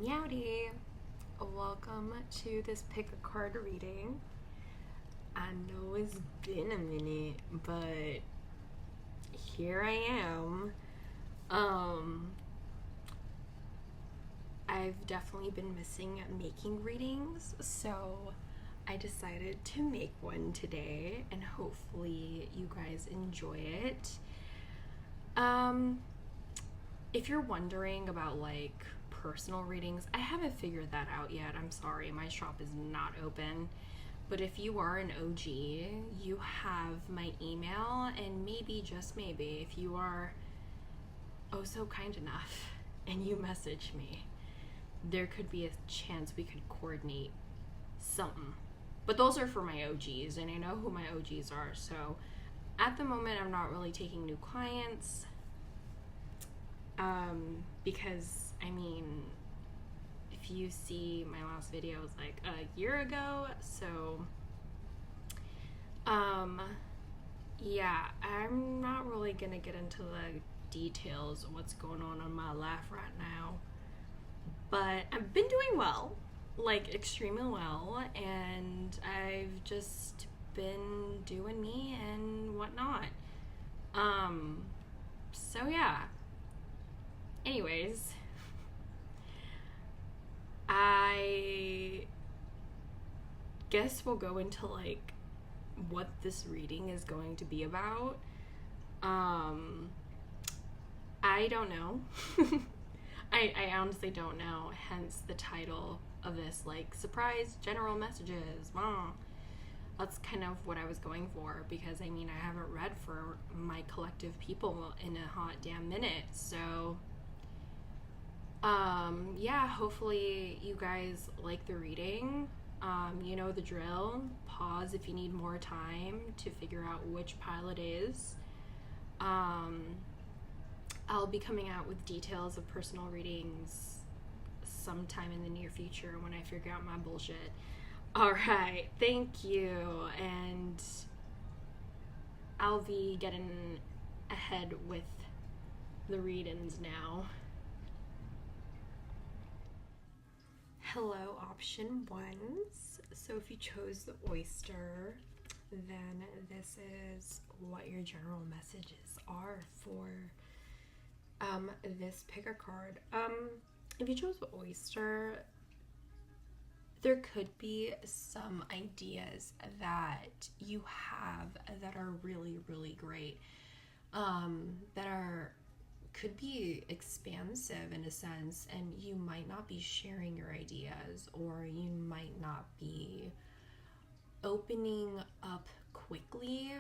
Meowdy! Welcome to this pick a card reading. I know it's been a minute, but here I am. I've definitely been missing making readings, so I decided to make one today, and hopefully you guys enjoy it. If you're wondering about like personal readings, I haven't figured that out yet. I'm sorry, my shop is not open. But if you are an OG, you have my email, and maybe, just maybe, if you are oh so kind enough and you message me, there could be a chance we could coordinate something. But those are for my OGs, and I know who my OGs are, so at the moment I'm not really taking new clients. Because I mean, if you see my last video, it was like a year ago, so yeah, I'm not really gonna get into the details of what's going on in my life right now, but I've been doing well, like extremely well, and I've just been doing me and whatnot. So yeah. Anyways, I guess we'll go into like what this reading is going to be about. I don't know. I honestly don't know, hence the title of this, like, surprise general messages. That's kind of what I was going for, because I mean, I haven't read for my collective people in a hot damn minute, so yeah, hopefully you guys like the reading. You know the drill. Pause if you need more time to figure out which pile it is. I'll be coming out with details of personal readings sometime in the near future when I figure out my bullshit. Alright, thank you, and I'll be getting ahead with the readings now. Hello, option ones. So if you chose the oyster, then this is what your general messages are for this pick a card. If you chose the oyster, there could be some ideas that you have that are really, really great, that could be expansive in a sense, and you might not be sharing your ideas, or you might not be opening up quickly.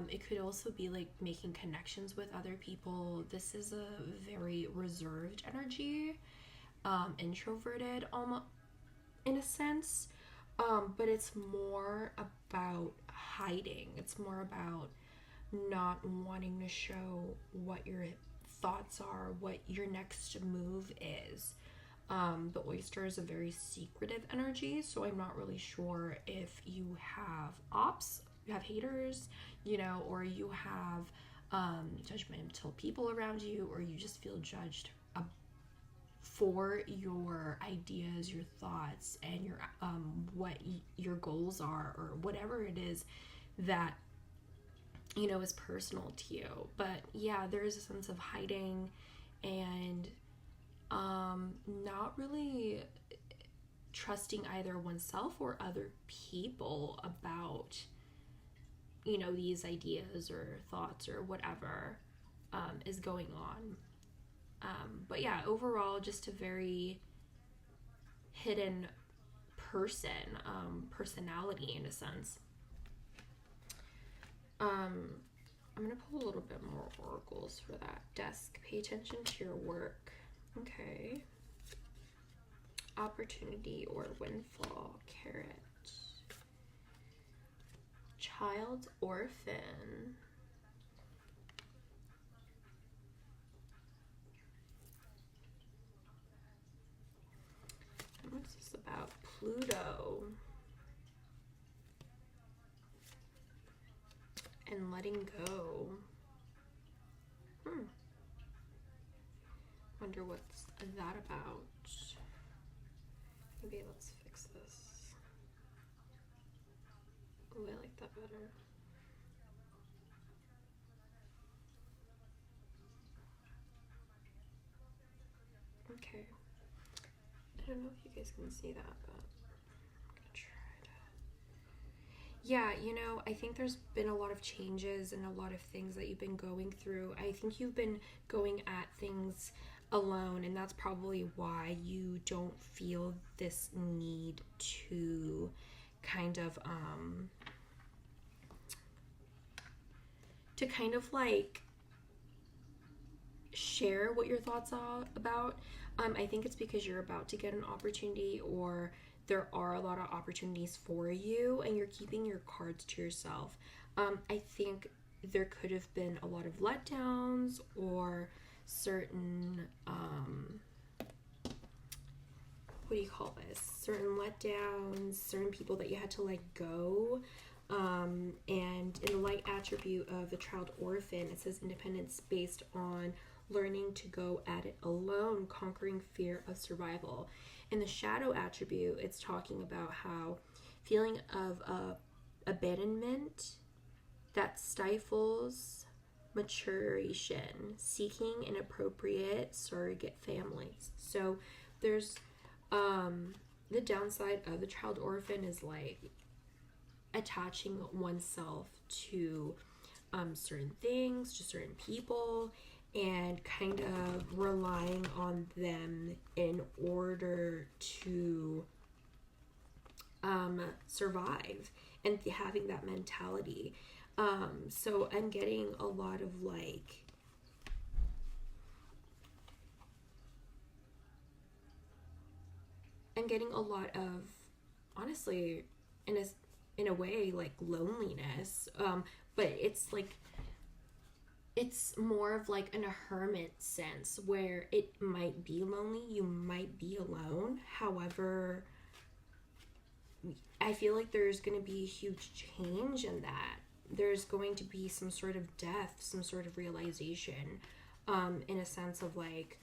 It could also be like making connections with other people. This is a very reserved energy, introverted almost in a sense, but it's more about hiding. It's more about not wanting to show what your thoughts are, what your next move is. The oyster is a very secretive energy, so I'm not really sure if you have ops, you have haters, you know, or you have judgmental people around you, or you just feel judged for your ideas, your thoughts, and your what your goals are, or whatever it is that you know is personal to you. But yeah, there is a sense of hiding and not really trusting either oneself or other people about, you know, these ideas or thoughts or whatever is going on. But yeah, overall, just a very hidden personality in a sense. I'm gonna pull a little bit more oracles for that. Desk, pay attention to your work. Okay. Opportunity or windfall, carrot. Child, orphan. What's this about? Pluto. And letting go. Wonder what's that about. Maybe let's fix this. Oh, I like that better. Okay. I don't know if you guys can see that, but I'm gonna try to. Yeah, you know, I think there's been a lot of changes and a lot of things that you've been going through. I think you've been going at things alone, and that's probably why you don't feel this need to kind of like share what your thoughts are about. I think it's because you're about to get an opportunity, or there are a lot of opportunities for you, and you're keeping your cards to yourself. I think there could have been a lot of letdowns or certain what do you call this? Certain letdowns, certain people that you had to let go. And in the light attribute of the child orphan, it says independence based on learning to go at it alone, conquering fear of survival. In the shadow attribute, it's talking about how feeling of abandonment that stifles maturation, seeking inappropriate surrogate families. So there's the downside of the child orphan is like attaching oneself to certain things, to certain people, and kind of relying on them in order to survive, and having that mentality. So I'm getting a lot of like honestly, in a way, like loneliness, but it's like it's more of like in a hermit sense where it might be lonely, you might be alone. However, I feel like there's going to be a huge change in that. There's going to be some sort of death, some sort of realization, in a sense of like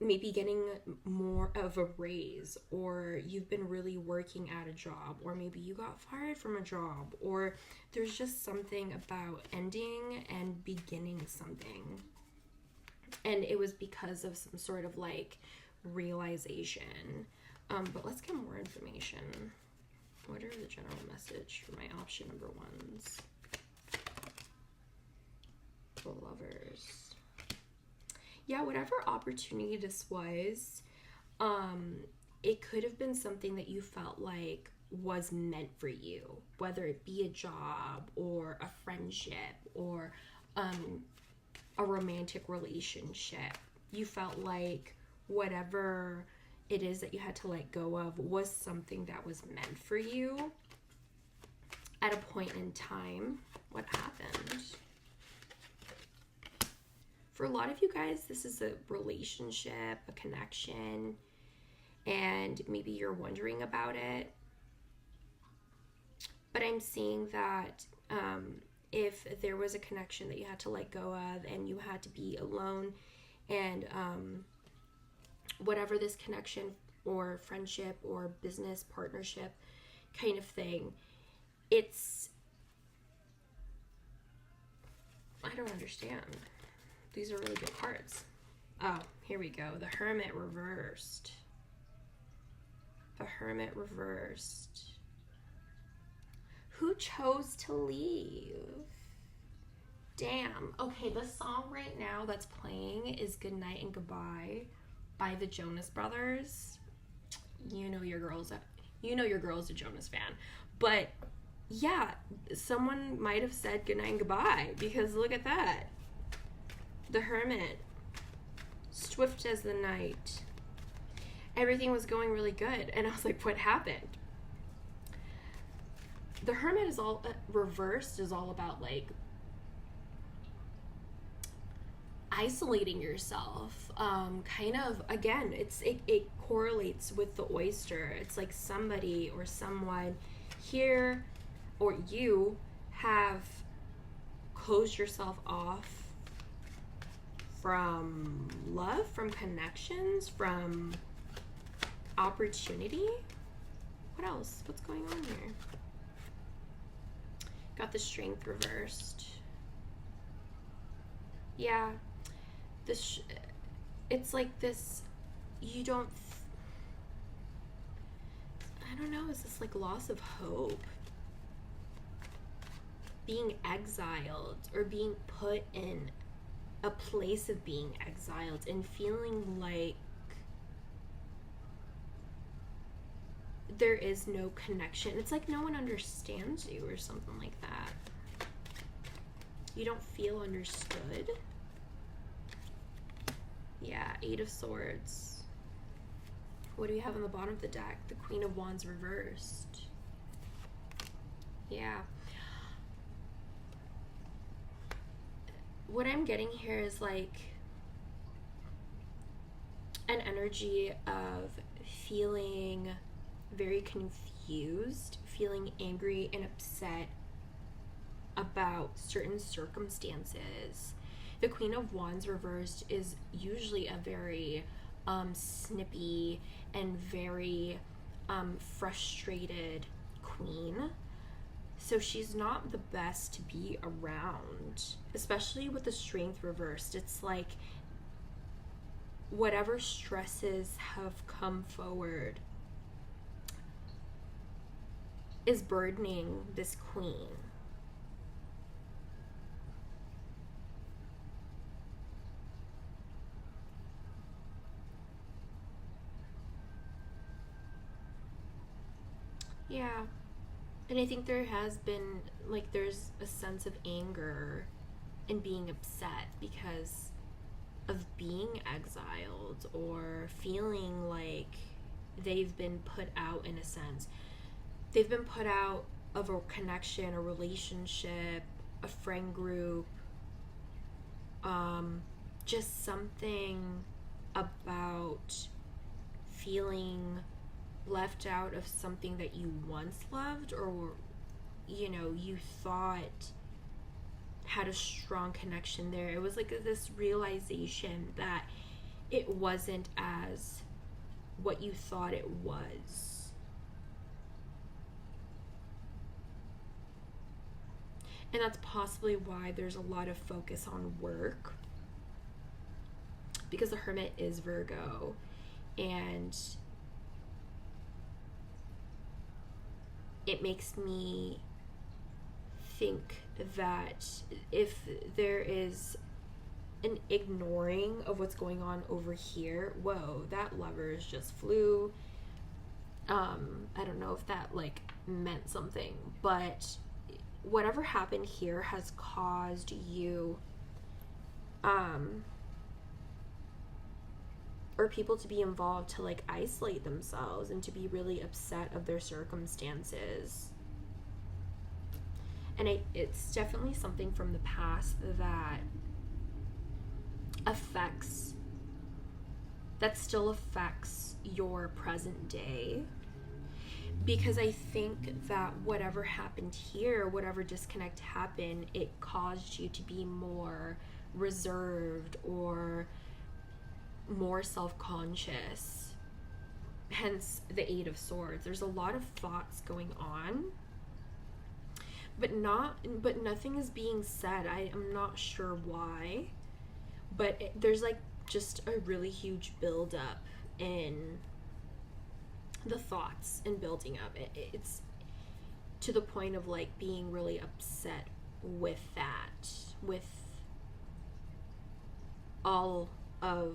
maybe getting more of a raise, or you've been really working at a job, or maybe you got fired from a job, or there's just something about ending and beginning something, and it was because of some sort of like realization. But let's get more information. What are the general message for my option number ones? The Lovers. Yeah, whatever opportunity this was, it could have been something that you felt like was meant for you, whether it be a job or a friendship or a romantic relationship. You felt like whatever it is that you had to let go of was something that was meant for you at a point in time. What happened? For a lot of you guys, this is a relationship, a connection, and maybe you're wondering about it. But I'm seeing that if there was a connection that you had to let go of and you had to be alone, and whatever this connection or friendship or business partnership kind of thing, I don't understand. These are really good cards. Oh, here we go. The Hermit reversed. The Hermit reversed. Who chose to leave? Damn. Okay, the song right now that's playing is Good Night and Goodbye by the Jonas Brothers. You know your girl's a Jonas fan. But yeah, someone might have said good night and goodbye, because look at that. The Hermit, swift as the night. Everything was going really good, and I was like, what happened? The Hermit is all reversed, is all about like isolating yourself. Kind of, again, it correlates with the oyster. It's like somebody or someone here, or you have closed yourself off from love, from connections, from opportunity. What else? What's going on here? Got the Strength reversed. Yeah. It's like this, you don't, I don't know, is this like loss of hope? Being exiled or being put in a place of being exiled and feeling like there is no connection. It's like no one understands you or something like that. You don't feel understood. Yeah, 8 of Swords. What do we have on the bottom of the deck? The Queen of Wands reversed. Yeah. What I'm getting here is like an energy of feeling very confused, feeling angry and upset about certain circumstances. The Queen of Wands reversed is usually a very snippy and very frustrated queen. So she's not the best to be around, especially with the Strength reversed. It's like whatever stresses have come forward is burdening this queen. Yeah. And I think there has been, like, there's a sense of anger and being upset because of being exiled or feeling like they've been put out in a sense. They've been put out of a connection, a relationship, a friend group, just something about feeling left out of something that you once loved or, you know, you thought had a strong connection there. It was like this realization that it wasn't as what you thought it was. And that's possibly why there's a lot of focus on work, because the Hermit is Virgo, and it makes me think that if there is an ignoring of what's going on over here, whoa, that lovers just flew. I don't know if that like meant something, but whatever happened here has caused you or people to be involved to like isolate themselves and to be really upset of their circumstances. And it's definitely something from the past that still affects your present day. Because I think that whatever happened here, whatever disconnect happened, it caused you to be more reserved or more self-conscious. Hence the 8 of Swords. There's a lot of thoughts going on, but nothing is being said. I am not sure why, but there's like just a really huge buildup in the thoughts and building up. It's to the point of like being really upset with that, with all of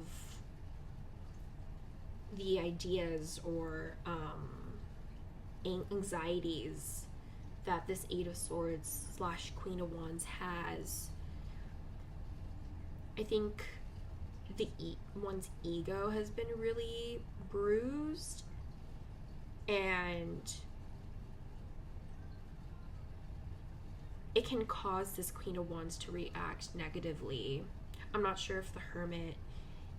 the ideas or anxieties that this 8 of Swords / Queen of Wands has. I think one's ego has been really bruised, and it can cause this Queen of Wands to react negatively. I'm not sure if the Hermit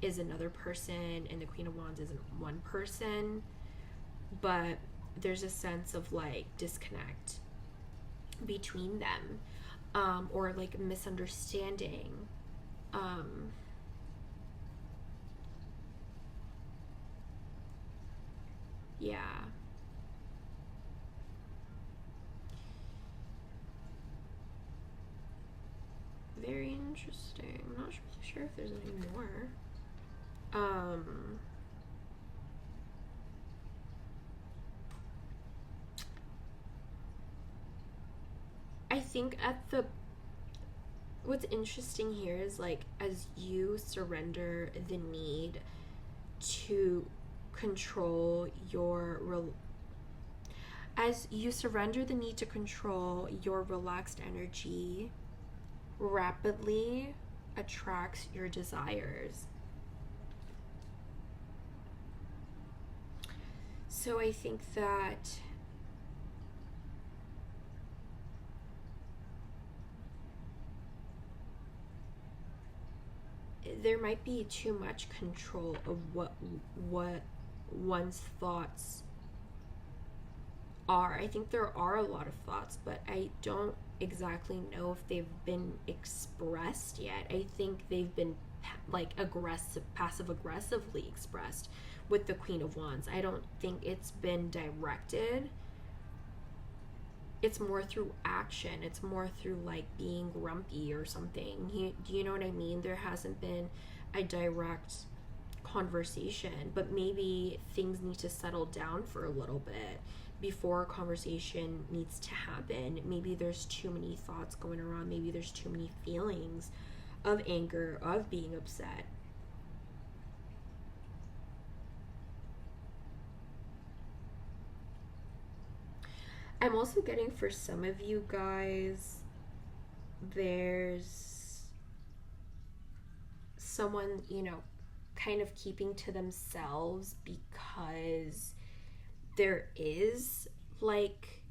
is another person and the Queen of Wands isn't one person, but there's a sense of like disconnect between them, or like misunderstanding. Yeah. Very interesting. I'm not really sure if there's any more. Um, I think what's interesting here is like as you surrender the need to control as you surrender the need to control your relaxed energy rapidly attracts your desires. So I think that there might be too much control of what one's thoughts are. I think there are a lot of thoughts, but I don't exactly know if they've been expressed yet. I think they've been like passive aggressively expressed with the Queen of Wands. I don't think it's been directed. It's more through action. It's more through like being grumpy or something. Do you know what I mean? There hasn't been a direct conversation, but maybe things need to settle down for a little bit before a conversation needs to happen. Maybe there's too many thoughts going around. Maybe there's too many feelings of anger, of being upset. I'm also getting for some of you guys, there's someone, kind of keeping to themselves because there is like,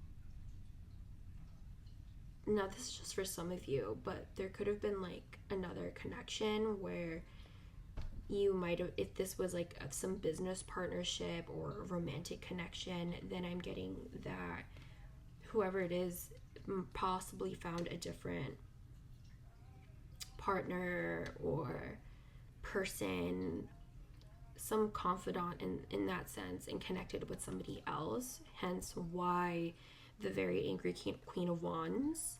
now this is just for some of you, but there could have been like another connection where you might have, if this was like some business partnership or romantic connection, then I'm getting that whoever it is possibly found a different partner or person, some confidant in that sense, and connected with somebody else, hence why the very angry Queen of Wands.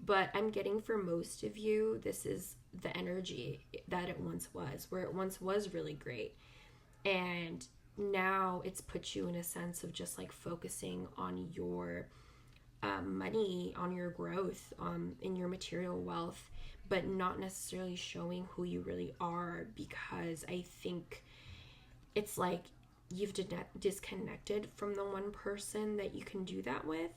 But I'm getting for most of you, this is the energy that it once was, where it once was really great, and now it's put you in a sense of just like focusing on your money, on your growth, in your material wealth, but not necessarily showing who you really are, because I think it's like you've disconnected from the one person that you can do that with.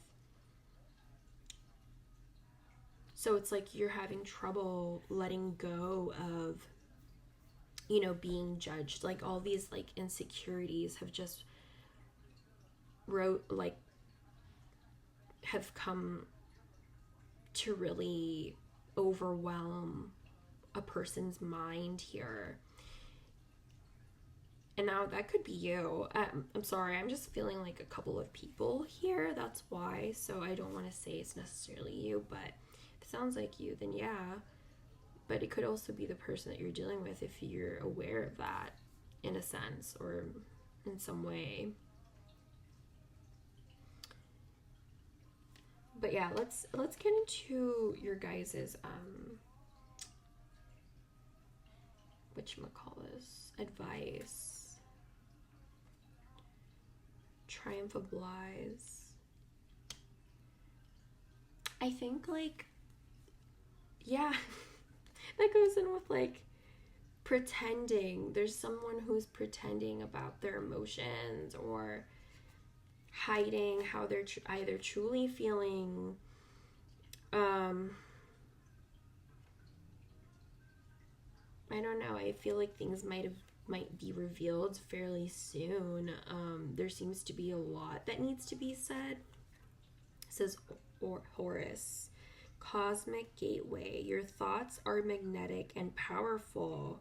So it's like you're having trouble letting go of, being judged. Like all these like insecurities have just have come to really overwhelm a person's mind here. And now that could be you. I'm sorry, I'm just feeling like a couple of people here. That's why. So I don't want to say it's necessarily you, but if it sounds like you, then yeah. But it could also be the person that you're dealing with if you're aware of that in a sense or in some way. But yeah, let's get into your guys's whatchamacallis, advice. Triumph of Lies. I think like, yeah, that goes in with like pretending. There's someone who's pretending about their emotions or hiding how they're either truly feeling. I don't know. I feel like things might be revealed fairly soon. There seems to be a lot that needs to be said. It says Horus, Cosmic Gateway. Your thoughts are magnetic and powerful.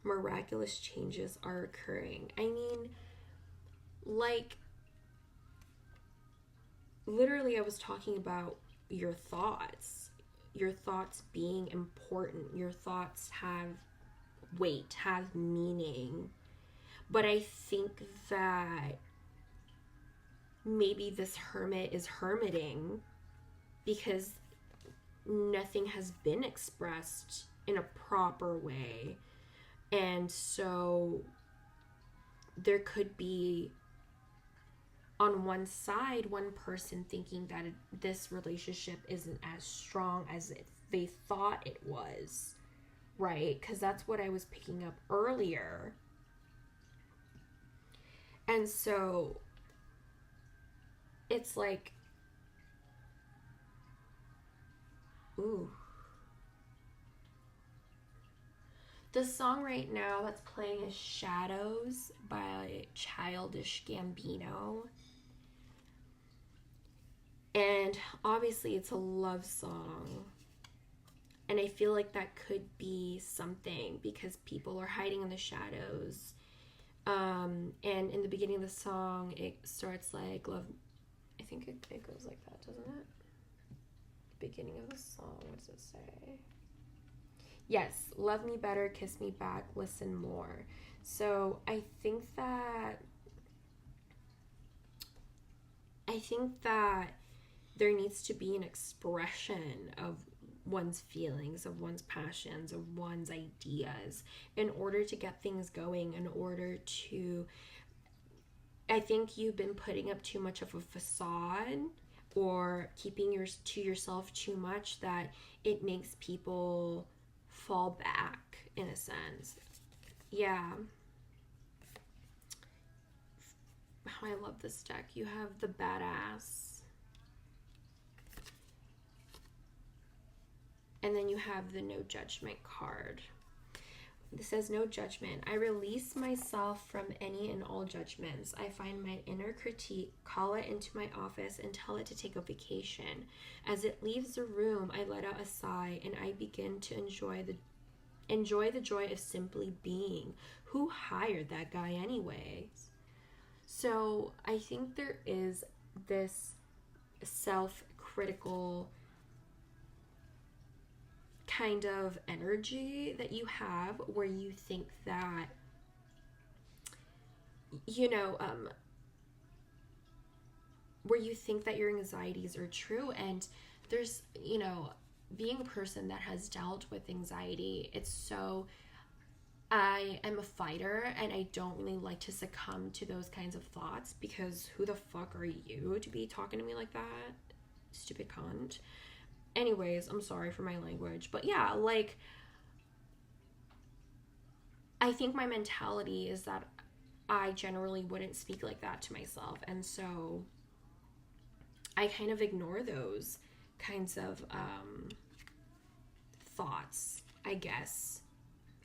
Miraculous changes are occurring. I mean, like, literally, I was talking about your thoughts being important. Your thoughts have weight, have meaning. But I think that maybe this hermit is hermiting because nothing has been expressed in a proper way. And so there could be, on one side, one person thinking that this relationship isn't as strong as they thought it was, right? Because that's what I was picking up earlier. And so it's like, ooh. The song right now that's playing is Shadows by Childish Gambino. And obviously it's a love song. And I feel like that could be something because people are hiding in the shadows. And in the beginning of the song, it starts like love. I think it goes like that, doesn't it? Beginning of the song, what does it say? Yes, love me better, kiss me back, listen more. So I think that there needs to be an expression of one's feelings, of one's passions, of one's ideas in order to get things going, in order to, I think you've been putting up too much of a facade or keeping to yourself too much that it makes people fall back in a sense. Yeah. Oh, I love this deck. You have the Badass. And then you have the No Judgment card. This says, no judgment. I release myself from any and all judgments. I find my inner critique, call it into my office, and tell it to take a vacation. As it leaves the room, I let out a sigh, and I begin to enjoy the joy of simply being. Who hired that guy anyways? So I think there is this self-critical kind of energy that you have where you think that, where you think that your anxieties are true. And there's, being a person that has dealt with anxiety, I am a fighter and I don't really like to succumb to those kinds of thoughts because who the fuck are you to be talking to me like that? Stupid cunt. Anyways, I'm sorry for my language, but yeah, like, I think my mentality is that I generally wouldn't speak like that to myself, and so I kind of ignore those kinds of thoughts, I guess.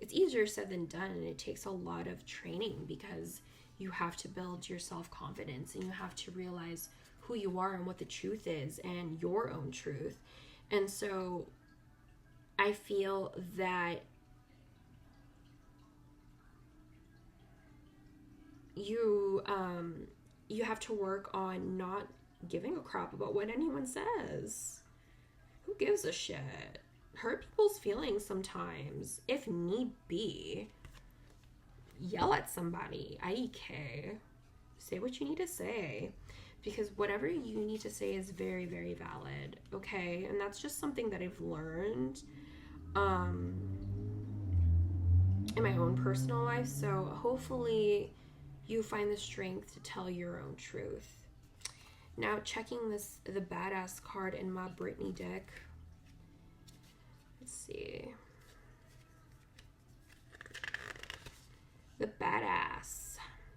It's easier said than done, and it takes a lot of training because you have to build your self-confidence and you have to realize who you are and what the truth is and your own truth. And so I feel that you have to work on not giving a crap about what anyone says. Who gives a shit? Hurt people's feelings sometimes, if need be. Yell at somebody. IEK. Say what you need to say. Because whatever you need to say is very, very valid, okay? And that's just something that I've learned in my own personal life. So hopefully you find the strength to tell your own truth. Now, checking the Badass card in my Britney deck. Let's see. The Badass.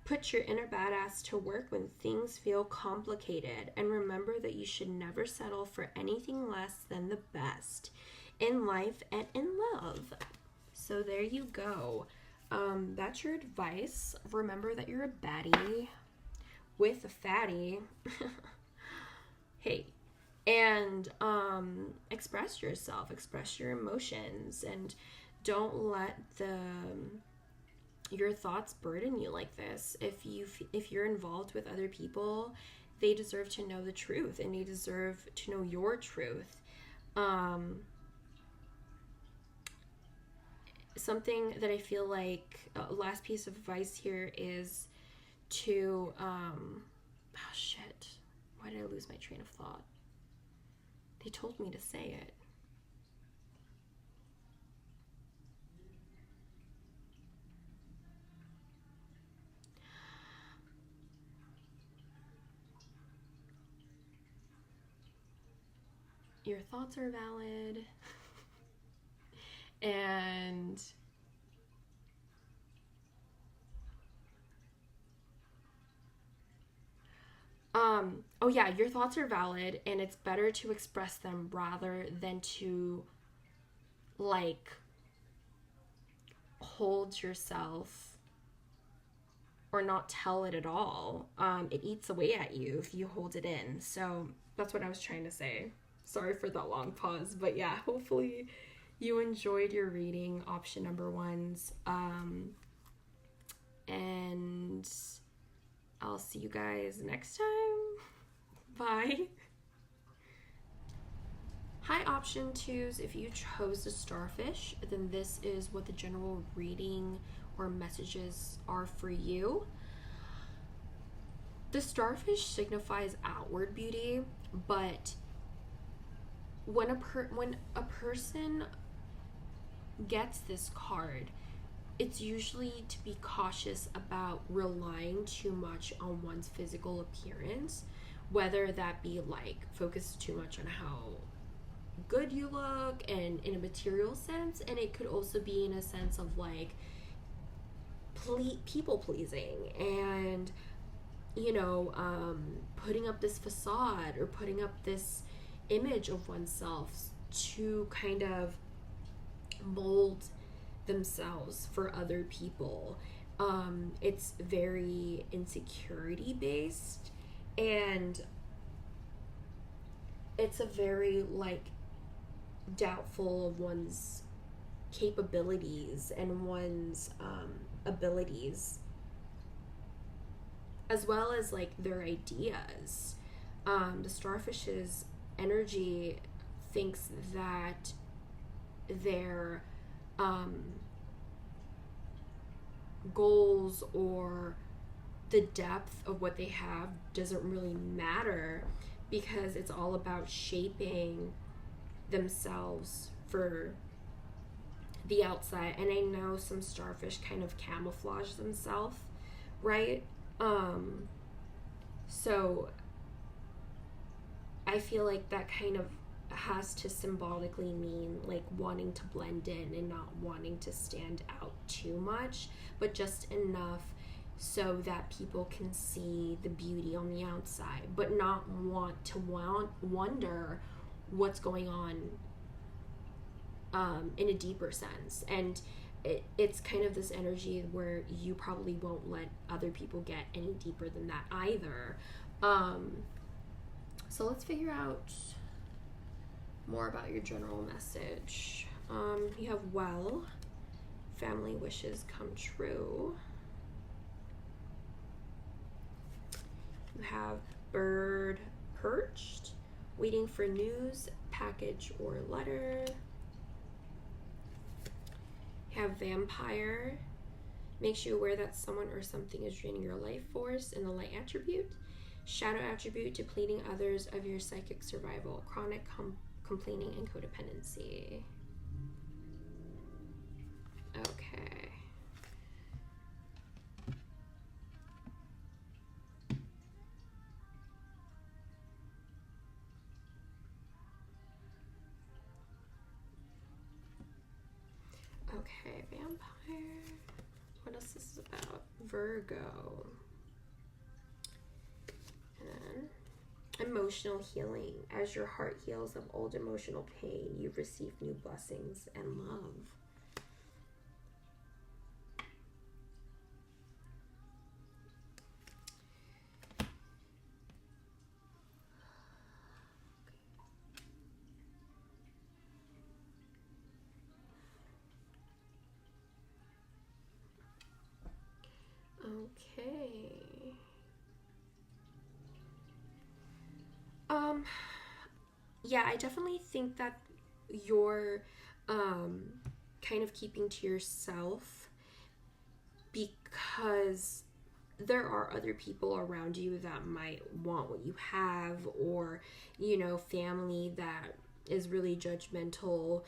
Put your inner badass to work when things feel complicated, and remember that you should never settle for anything less than the best in life and in love. So there you go. That's your advice. Remember that you're a baddie with a fatty. Hey. And express yourself, express your emotions, and don't let your thoughts burden you like this. If you're involved with other people, they deserve to know the truth, and they deserve to know your truth. Something that I feel like last piece of advice here is to Why did I lose my train of thought? They told me to say it. Your thoughts are valid. And oh yeah, your thoughts are valid, and it's better to express them rather than to like hold yourself or not tell it at all. It eats away at you if you hold it in. So that's what I was trying to say. Sorry for that long pause, but yeah, hopefully you enjoyed your reading, option number ones. And I'll see you guys next time. Bye. Hi, option twos. If you chose the starfish, then this is what the general reading or messages are for you. The starfish signifies outward beauty, but when a person gets this card, it's usually to be cautious about relying too much on one's physical appearance, whether that be like focus too much on how good you look and in a material sense, and it could also be in a sense of like people pleasing and putting up this facade or putting up this image of oneself to kind of mold themselves for other people. It's very insecurity based, and it's a very like doubtful of one's capabilities and one's abilities, as well as like their ideas. The starfish's energy thinks that their goals or the depth of what they have doesn't really matter, because it's all about shaping themselves for the outside. And I know some starfish kind of camouflage themselves, right? So I feel like that kind of has to symbolically mean like wanting to blend in and not wanting to stand out too much, but just enough so that people can see the beauty on the outside, but not want to wonder what's going on in a deeper sense. And it's kind of this energy where you probably won't let other people get any deeper than that either. So let's figure out more about your general message. You have well, family wishes come true. You have bird perched, waiting for news, package or letter. You have vampire, makes you aware that someone or something is draining your life force in the light attribute. Shadow attribute, depleting others of your psychic survival, chronic complaining and codependency. Okay. Okay, vampire. What else is this about? Virgo. And then emotional healing. As your heart heals of old emotional pain, you've received new blessings and love. Okay. Yeah, I definitely think that you're kind of keeping to yourself, because there are other people around you that might want what you have, or, you know, family that is really judgmental.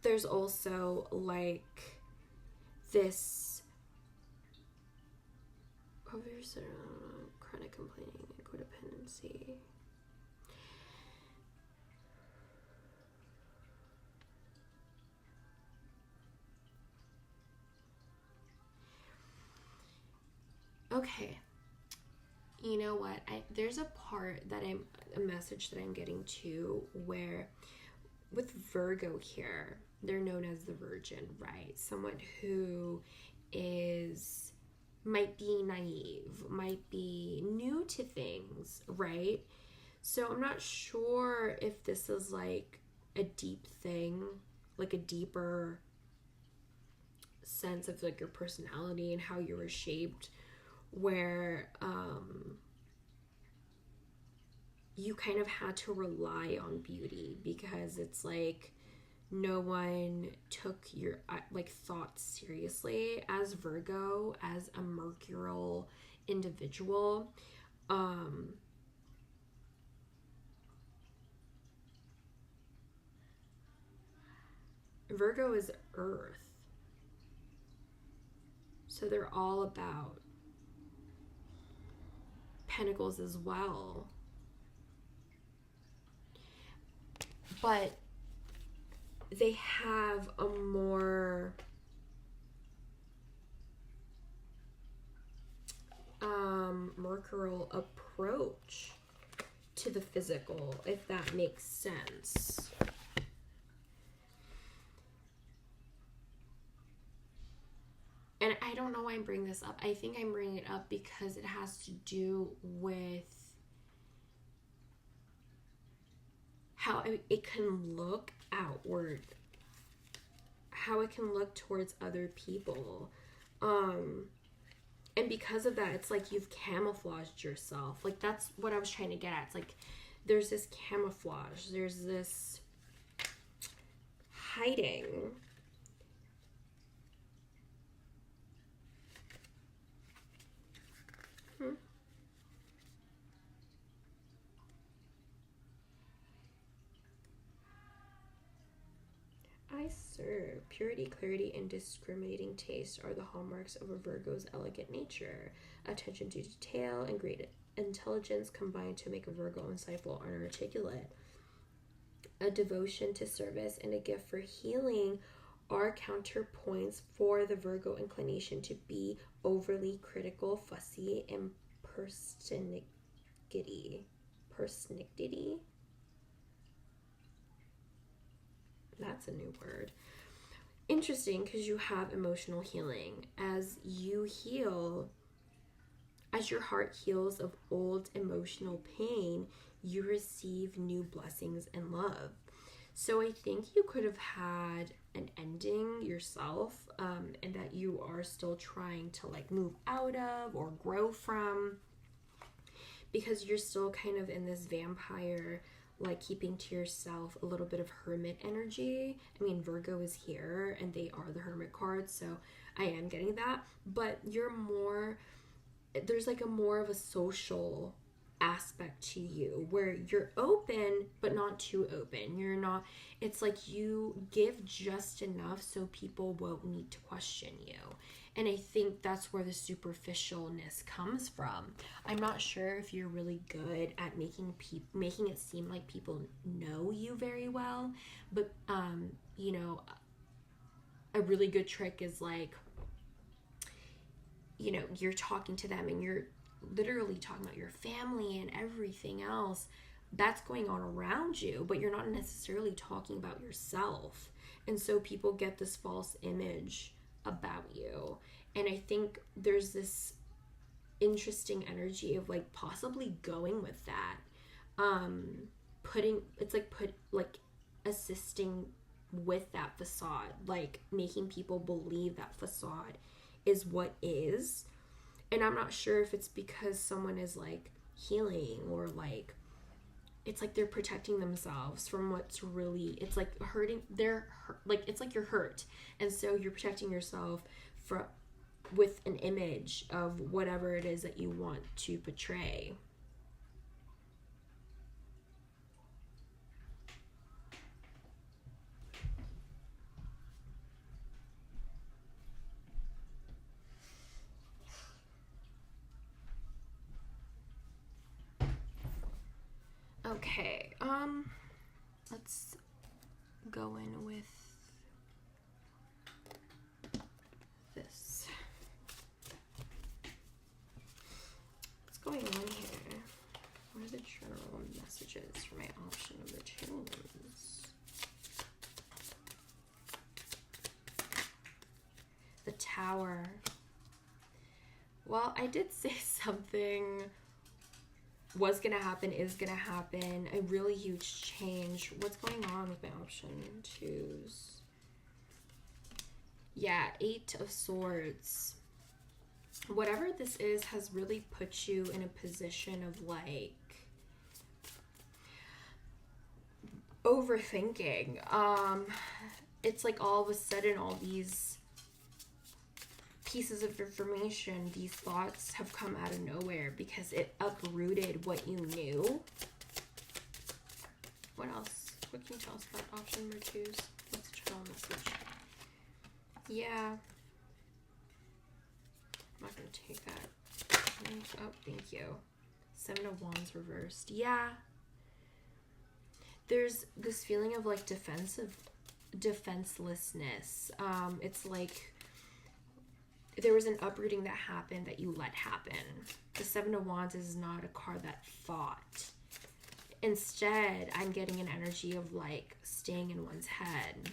There's also like this chronic complaining and codependency. Okay, you know what? There's a part that a message that I'm getting to where with Virgo here, they're known as the Virgin, right? Someone who might be naive, might be new to things, right? So I'm not sure if this is like a deep thing, like a deeper sense of like your personality and how you were shaped, where you kind of had to rely on beauty because it's like no one took your like thoughts seriously as Virgo, as a mercurial individual. Virgo is earth, so they're all about pentacles as well, but they have a more mercurial approach to the physical, if that makes sense. And I don't know why I'm bringing this up. I think I'm bringing it up because it has to do with how it can look outward, how it can look towards other people. And because of that, it's like you've camouflaged yourself. Like, that's what I was trying to get at. It's like there's this camouflage, there's this hiding. I serve. Purity, clarity, and discriminating taste are the hallmarks of a Virgo's elegant nature. Attention to detail and great intelligence combine to make a Virgo insightful and articulate. A devotion to service and a gift for healing are counterpoints for the Virgo inclination to be overly critical, fussy, and persnickety. That's a new word. Interesting, because you have emotional healing. As you heal, as your heart heals of old emotional pain, you receive new blessings and love. So I think you could have had an ending yourself, and that you are still trying to like move out of or grow from, because you're still kind of in this vampire, like keeping to yourself, a little bit of hermit energy. I mean, Virgo is here and they are the hermit card, so I am getting that. But you're more, there's like a more of a social aspect to you where you're open but not too open. You're not, it's like you give just enough so people won't need to question you. And I think that's where the superficialness comes from. I'm not sure if you're really good at making it seem like people know you very well, but you know, a really good trick is like, you know, you're talking to them and you're literally talking about your family and everything else that's going on around you, but you're not necessarily talking about yourself. And so people get this false image about you. And I think there's this interesting energy of like possibly going with that, assisting with that facade, like making people believe that facade is what is. And I'm not sure if it's because someone is like healing, or like it's like they're protecting themselves from what's really, it's like hurting, like it's like you're hurt, and so you're protecting yourself with an image of whatever it is that you want to portray. Okay, let's go in with this. What's going on here? What are the general messages for my option number 2? The Tower. Well, I did say something was gonna happen, is gonna happen. A really huge change. What's going on with my option 2s? Yeah, 8 of Swords. Whatever this is has really put you in a position of like overthinking. It's like all of a sudden all these pieces of information, these thoughts have come out of nowhere because it uprooted what you knew. What else? What can you tell us about option number 2s? What's the general message? Yeah. I'm not going to take that. Oh, thank you. 7 of Wands reversed. Yeah. There's this feeling of like defenselessness. It's like there was an uprooting that happened that you let happen. The 7 of Wands is not a card that fought. Instead, I'm getting an energy of like staying in one's head.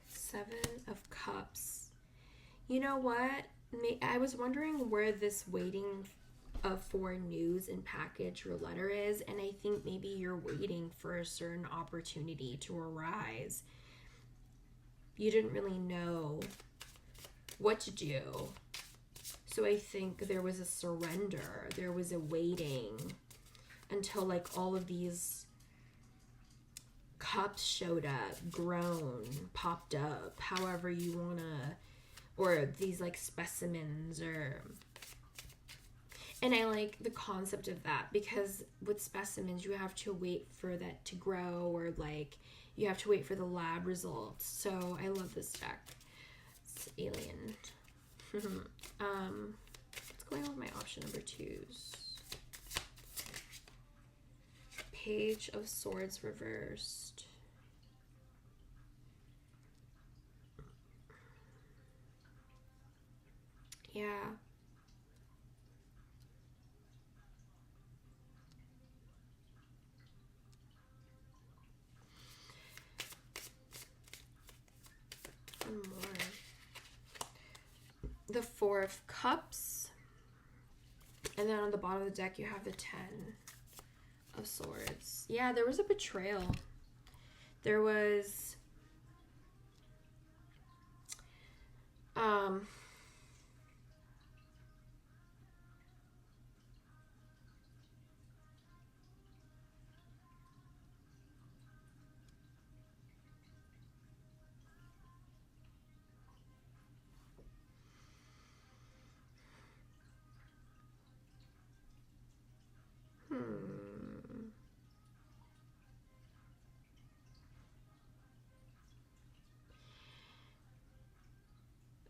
Seven of Cups. You know what? I was wondering where this waiting for news and package or letter is, and I think maybe you're waiting for a certain opportunity to arise. You didn't really know what to do, so I think there was a surrender, there was a waiting until like all of these cups showed up, grown, popped up, however you wanna, or these like specimens, or... And I like the concept of that because with specimens, you have to wait for that to grow, or like you have to wait for the lab results. So I love this deck. It's alien. What's going on with my option number 2s? Page of Swords reversed. Yeah. One more. The 4 of Cups. And then on the bottom of the deck, you have the 10 of Swords. Yeah, there was a betrayal. There was...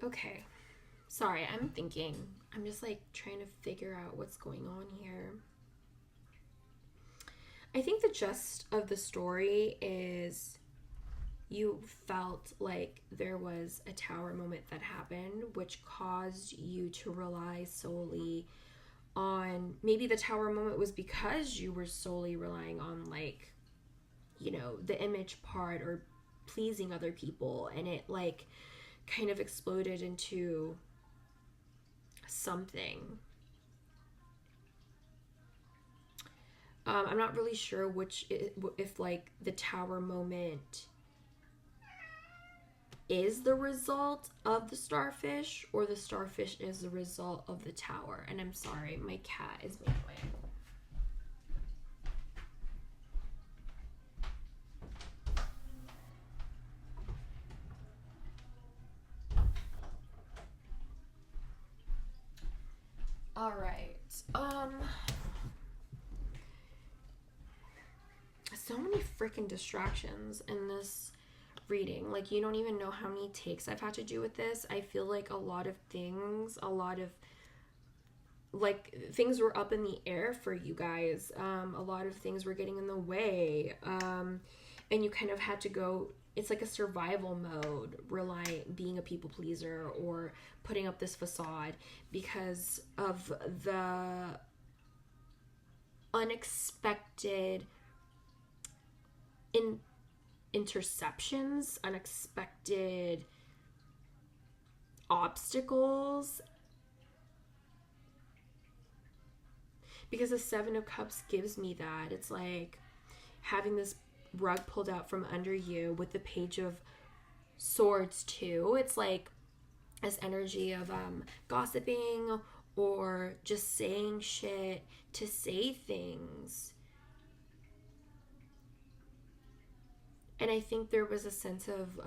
Okay. Sorry, I'm thinking. I'm just like trying to figure out what's going on here. I think the gist of the story is you felt like there was a tower moment that happened, which caused you to rely solely on, maybe the tower moment was because you were solely relying on, like, you know, the image part or pleasing other people, and it like kind of exploded into something. I'm not really sure if like the tower moment is the result of the starfish or the starfish is the result of the tower. And I'm sorry, my cat is being away. All right. So many freaking distractions in this reading. Like, you don't even know how many takes I've had to do with this. I feel like a lot of things were up in the air for you guys. A lot of things were getting in the way. And you kind of had to go, it's like a survival mode, being a people pleaser or putting up this facade because of the unexpected interceptions, unexpected obstacles. Because the Seven of Cups gives me that. It's like having this rug pulled out from under you with the Page of Swords too. It's like this energy of gossiping or just saying shit to say things. And I think there was a sense of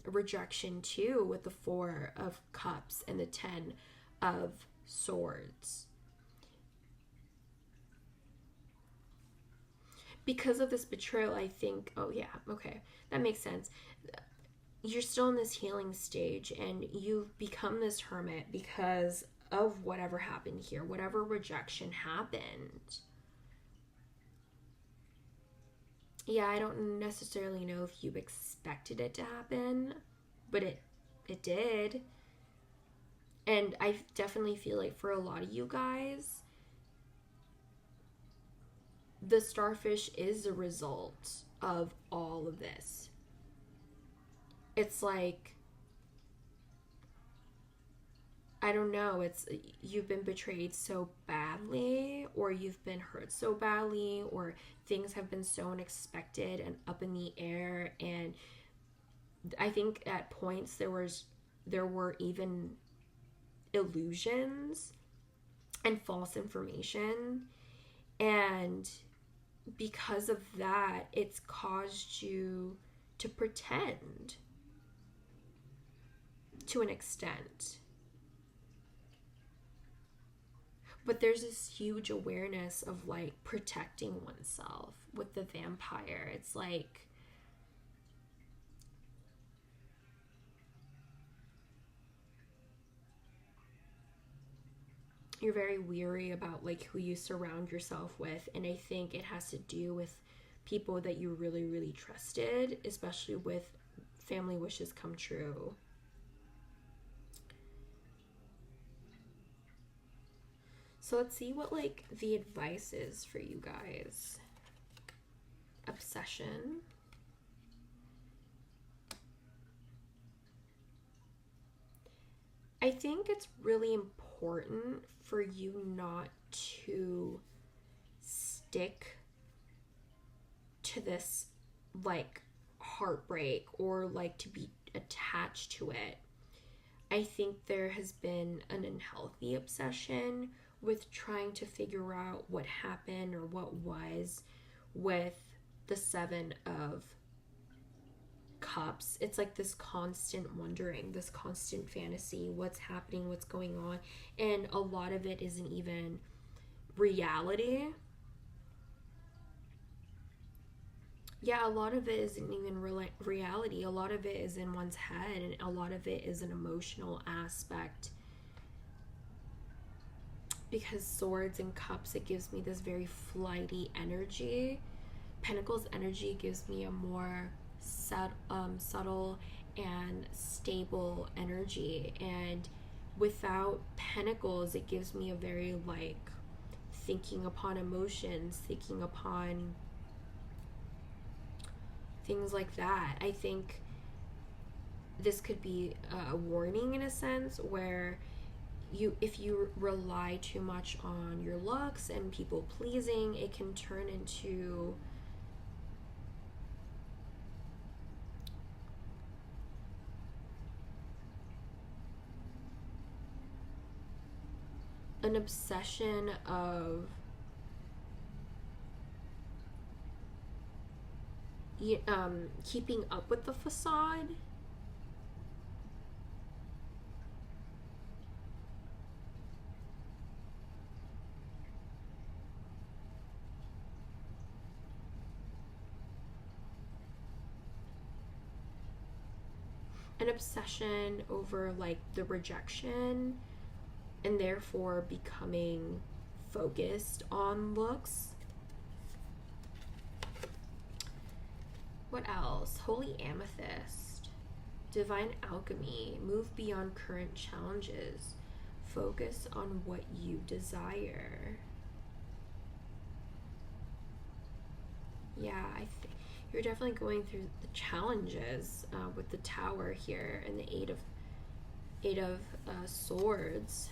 rejection too with the Four of Cups and the Ten of Swords. Because of this betrayal, I think, oh yeah, okay, that makes sense. You're still in this healing stage and you've become this hermit because of whatever happened here, whatever rejection happened. Yeah, I don't necessarily know if you expected it to happen, but it did. And I definitely feel like for a lot of you guys, the starfish is a result of all of this. It's like, I don't know, it's you've been betrayed so badly, or you've been hurt so badly, or things have been so unexpected and up in the air. And I think at points there were even illusions and false information, and because of that, it's caused you to pretend to an extent. But there's this huge awareness of like protecting oneself with the vampire. It's like you're very weary about like who you surround yourself with, and I think it has to do with people that you really, really trusted, especially with family wishes come true. So let's see what like the advice is for you guys. Obsession. I think it's really important for you not to stick to this like heartbreak or like to be attached to it. I think there has been an unhealthy obsession with trying to figure out what happened or what was with the Seven of Cups. It's like this constant wondering, this constant fantasy, what's happening, what's going on, and a lot of it isn't even reality. Yeah, a lot of it isn't even reality. A lot of it is in one's head, and a lot of it is an emotional aspect. Because Swords and Cups, it gives me this very flighty energy. Pentacles energy gives me a more subtle and stable energy. And without Pentacles, it gives me a very like thinking upon emotions, thinking upon things like that. I think this could be a warning in a sense where if you rely too much on your looks and people pleasing, it can turn into an obsession of keeping up with the facade. an obsession over like the rejection, and therefore becoming focused on looks. What else? Holy Amethyst, divine alchemy, move beyond current challenges, focus on what you desire. Yeah, I think you're definitely going through the challenges with the Tower here and the Eight of Swords.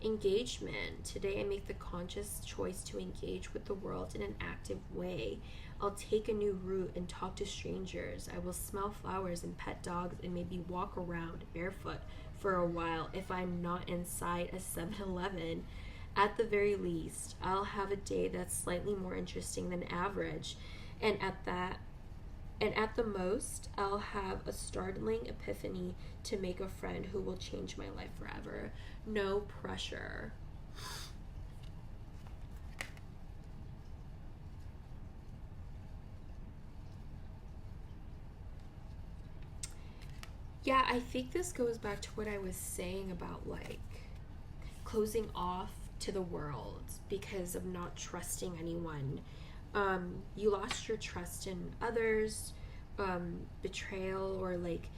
Engagement. Today I make the conscious choice to engage with the world in an active way. I'll take a new route and talk to strangers. I will smell flowers and pet dogs and maybe walk around barefoot for a while if I'm not inside a 7-Eleven. At the very least, I'll have a day that's slightly more interesting than average. And at the most, I'll have a startling epiphany to make a friend who will change my life forever. No pressure. Yeah, I think this goes back to what I was saying about like closing off to the world because of not trusting anyone. You lost your trust in others, betrayal, or like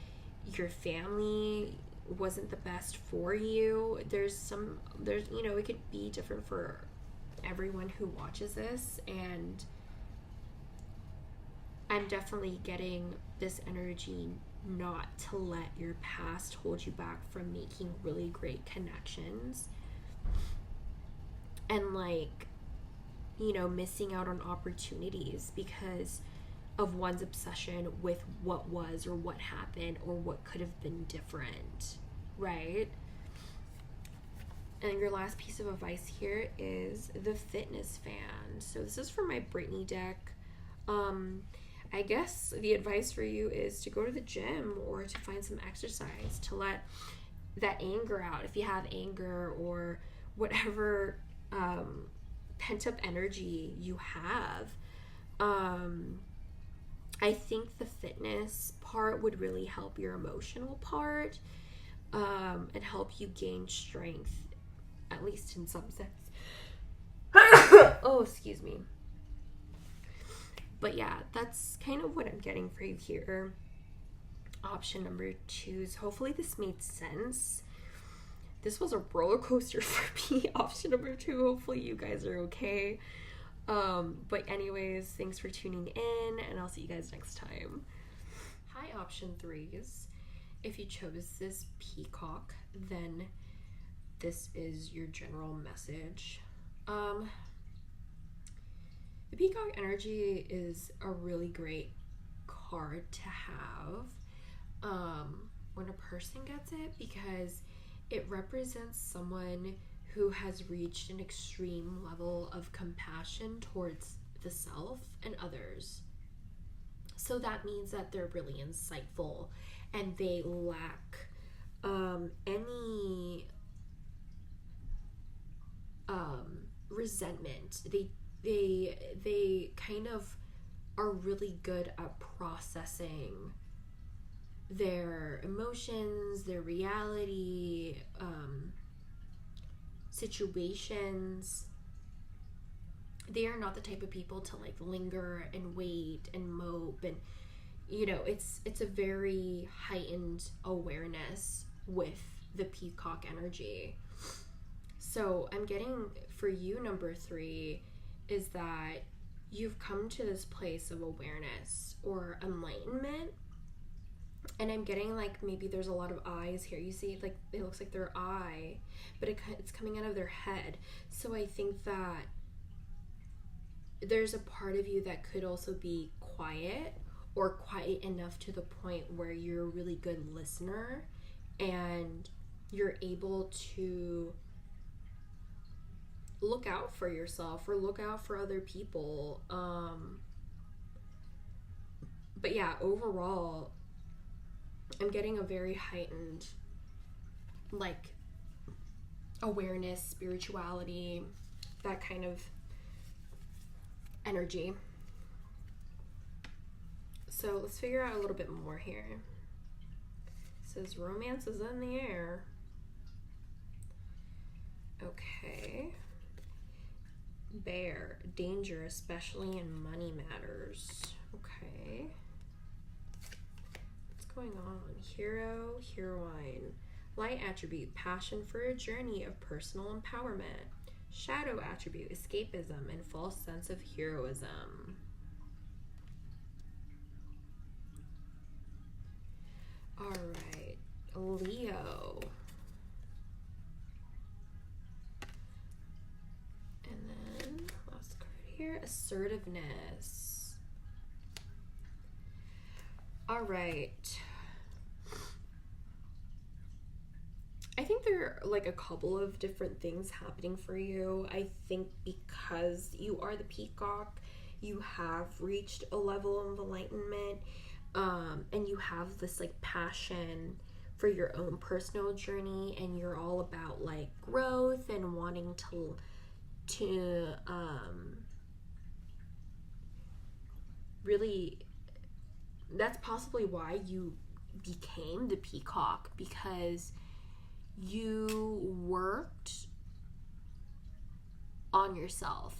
your family wasn't the best for you. There's it could be different for everyone who watches this, and I'm definitely getting this energy not to let your past hold you back from making really great connections and like missing out on opportunities because of one's obsession with what was or what happened or what could have been different, right? And your last piece of advice here is the fitness fan. So this is for my Brittany deck. I guess the advice for you is to go to the gym or to find some exercise to let that anger out. If you have anger or whatever pent-up energy you have, I think the fitness part would really help your emotional part, and help you gain strength, at least in some sense. Oh, excuse me. But yeah, that's kind of what I'm getting for you here. Option number 2 is, hopefully this made sense. This was a roller coaster for me. Option number 2, hopefully you guys are okay. But anyways, thanks for tuning in, and I'll see you guys next time. Hi, option 3s. If you chose this peacock, then this is your general message. The peacock energy is a really great card to have when a person gets it, because it represents someone who has reached an extreme level of compassion towards the self and others. So that means that they're really insightful and they lack any resentment. They kind of are really good at processing their emotions, their reality, situations. They are not the type of people to like linger and wait and mope, and it's a very heightened awareness with the peacock energy. So I'm getting for you, number 3, is that you've come to this place of awareness or enlightenment. And I'm getting like maybe there's a lot of eyes here. You see, like it looks like their eye, but it's coming out of their head. So I think that there's a part of you that could also be quiet, or quiet enough to the point where you're a really good listener and you're able to look out for yourself or look out for other people. But yeah, overall, I'm getting a very heightened like awareness, spirituality, that kind of energy. So let's figure out a little bit more here. says romance is in the air. Okay. Bear, danger, especially in money matters. Okay. What's going on? Hero, heroine. Light attribute, passion for a journey of personal empowerment. Shadow attribute, escapism and false sense of heroism. Alright, Leo. And then, last card here, assertiveness. Alright. I think there are like a couple of different things happening for you. I think because you are the peacock, you have reached a level of enlightenment, and you have this like passion for your own personal journey, and you're all about like growth and wanting to really, that's possibly why you became the peacock, because you worked on yourself.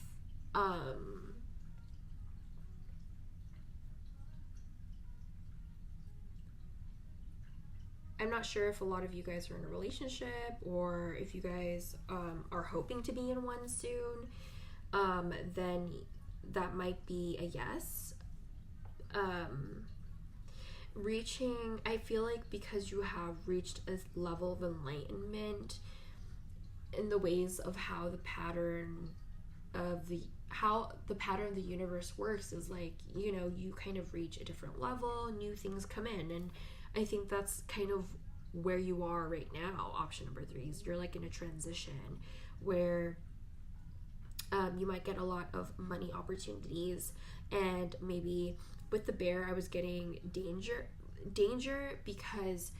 I'm not sure if a lot of you guys are in a relationship or if you guys are hoping to be in one soon. Then that might be a yes. I feel like because you have reached a level of enlightenment in the ways of how the pattern of the universe works is like, you know, you kind of reach a different level, new things come in, and I think that's kind of where you are right now. Option number 3 is you're like in a transition where you might get a lot of money opportunities, and maybe with the bear I was getting danger because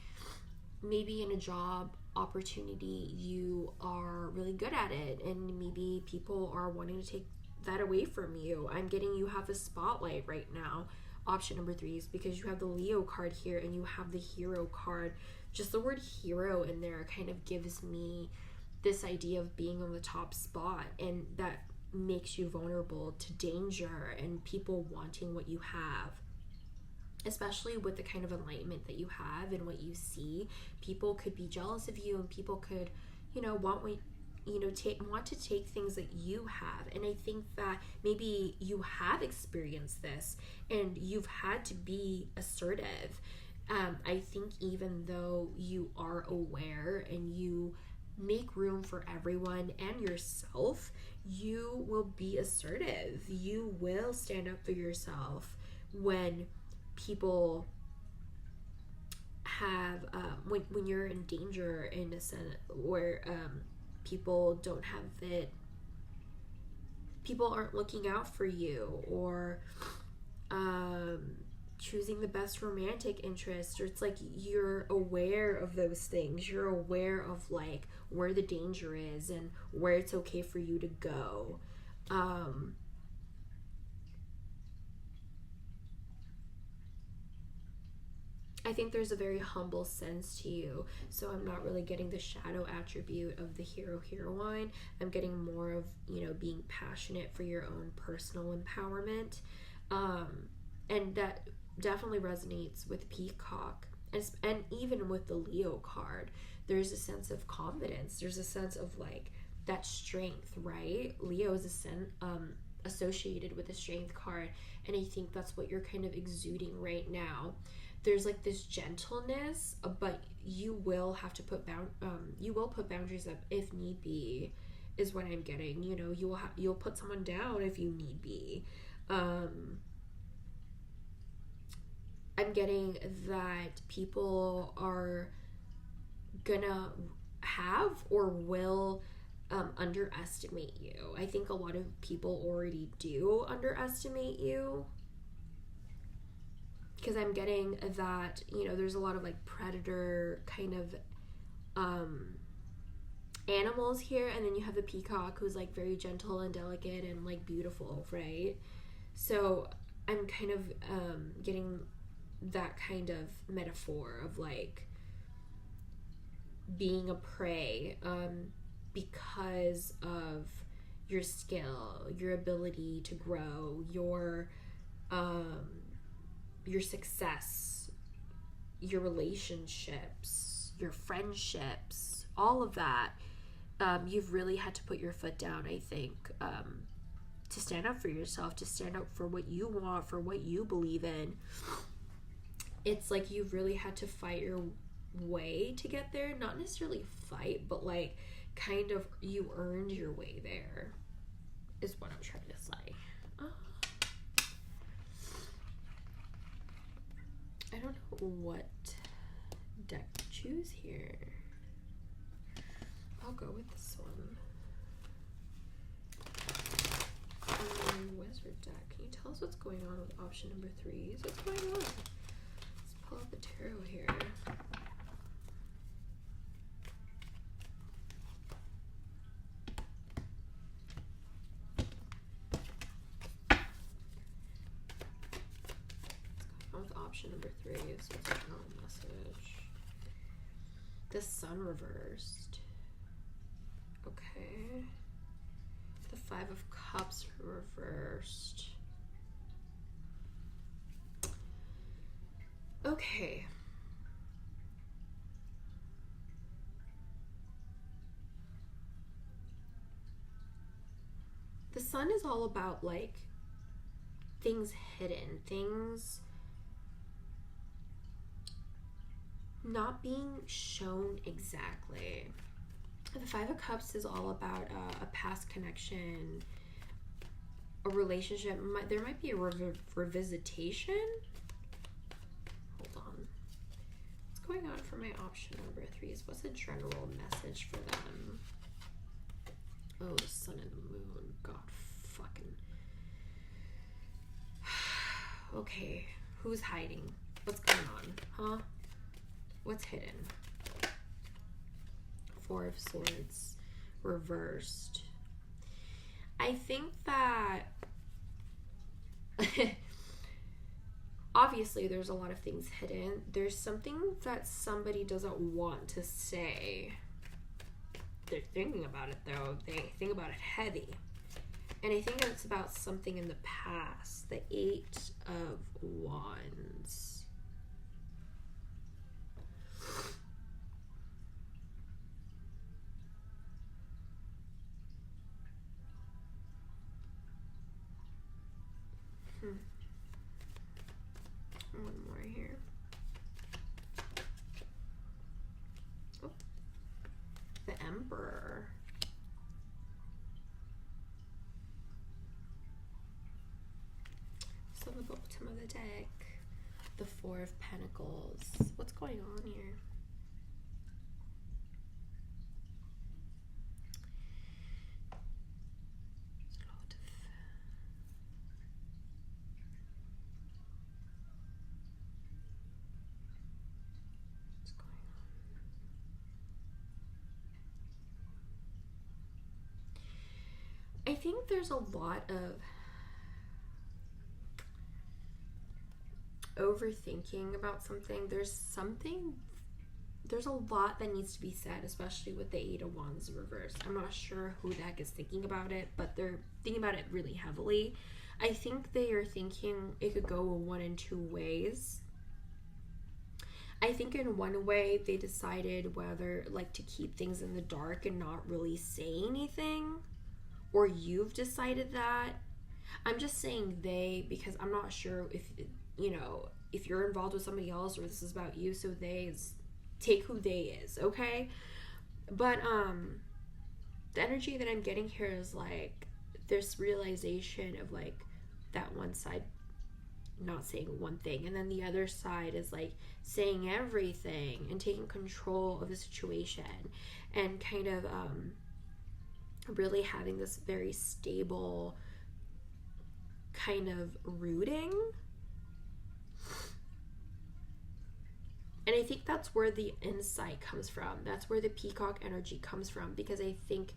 maybe in a job opportunity you are really good at it and maybe people are wanting to take that away from you. I'm getting you have the spotlight right now. Option number 3 is because you have the Leo card here and you have the hero card. Just the word hero in there kind of gives me this idea of being on the top spot, and that makes you vulnerable to danger and people wanting what you have, especially with the kind of enlightenment that you have and what you see. People could be jealous of you, and people could, you know, want to take things that you have. And I think that maybe you have experienced this and you've had to be assertive. I think even though you are aware and you make room for everyone and yourself, you will be assertive. You will stand up for yourself when people have when you're in danger, in a sense where people don't have it, people aren't looking out for you, or choosing the best romantic interest, or it's like you're aware of those things. You're aware of like where the danger is and where it's okay for you to go. I think there's a very humble sense to you. So I'm not really getting the shadow attribute of the hero heroine. I'm getting more of, you know, being passionate for your own personal empowerment. And that definitely resonates with Peacock. And even with the Leo card, there's a sense of confidence. There's a sense of like that strength, right? Leo is associated with the strength card. And I think that's what you're kind of exuding right now. There's like this gentleness, but you will have to put boundaries up if need be, is what I'm getting. You know, you'll put someone down if you need be. I'm getting that people are gonna have or will underestimate you. I think a lot of people already do underestimate you, because I'm getting that, you know, there's a lot of like predator kind of animals here, and then you have the peacock who's like very gentle and delicate and like beautiful, right? So I'm kind of getting that kind of metaphor of like being a prey because of your skill, your ability to grow, your success, your relationships, your friendships, all of that. You've really had to put your foot down, I think, to stand up for yourself, to stand up for what you want, for what you believe in. It's like you've really had to fight your way to get there. Not necessarily fight, but like kind of you earned your way there, is what I'm trying to say. I don't know what deck to choose here. I'll go with this one. Wizard deck. Can you tell us what's going on with option number 3? What's going on? Let's pull up the tarot here. What's going on with option number 3? What's the general message? The Sun reversed. Okay. The 5 of Cups reversed. Okay. The Sun is all about like things hidden, things not being shown exactly. The 5 of Cups is all about a past connection, a relationship. There might be a revisitation. Hold on. What's going on for my option number 3s? What's the general message for them? Oh, the Sun and the Moon. God fucking. Okay. Who's hiding? What's going on? Huh? What's hidden? 4 of Swords reversed. I think that obviously there's a lot of things hidden. There's something that somebody doesn't want to say. They're thinking about it though. They think about it heavy. And I think it's about something in the past. The 8 of Wands. One more here. Oh, the Emperor. So the bottom of the deck, the 4 of Pentacles. What's going on here? I think there's a lot of overthinking about something. There's a lot that needs to be said, especially with the 8 of Wands reversed. I'm not sure who the heck is thinking about it, but they're thinking about it really heavily. I think they are thinking it could go one in two ways. I think in one way they decided whether like to keep things in the dark and not really say anything, or you've decided that. I'm just saying they because I'm not sure if if you're involved with somebody else or this is about you, so they is take who they is, okay? But the energy that I'm getting here is like this realization of like that one side not saying one thing, and then the other side is like saying everything and taking control of the situation and kind of really having this very stable kind of rooting. And I think that's where the insight comes from. That's where the peacock energy comes from, because I think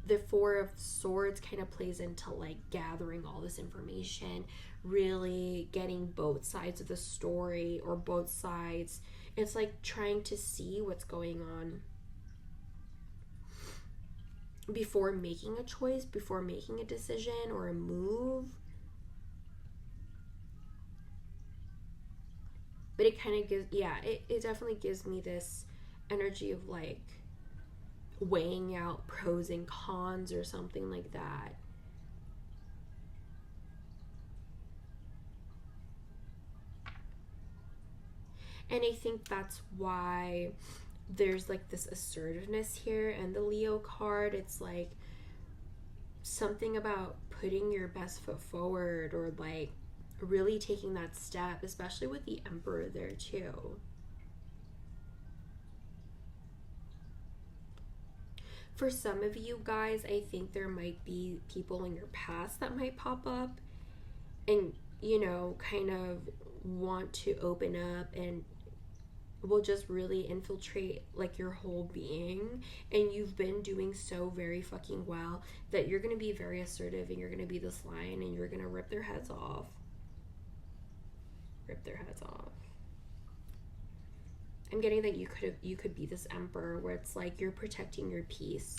the 4 of Swords kind of plays into like gathering all this information, really getting both sides of the story or both sides. It's like trying to see what's going on before making a choice, before making a decision or a move. But it kind of gives, it definitely gives me this energy of like weighing out pros and cons or something like that. And I think that's why there's like this assertiveness here. And the Leo card, it's like something about putting your best foot forward, or like really taking that step, especially with the Emperor there too. For some of you guys, I think there might be people in your past that might pop up and, kind of want to open up and will just really infiltrate like your whole being. And you've been doing so very fucking well that you're going to be very assertive, and you're going to be this lion, and you're going to rip their heads off. I'm getting that you could be this Emperor where it's like you're protecting your peace.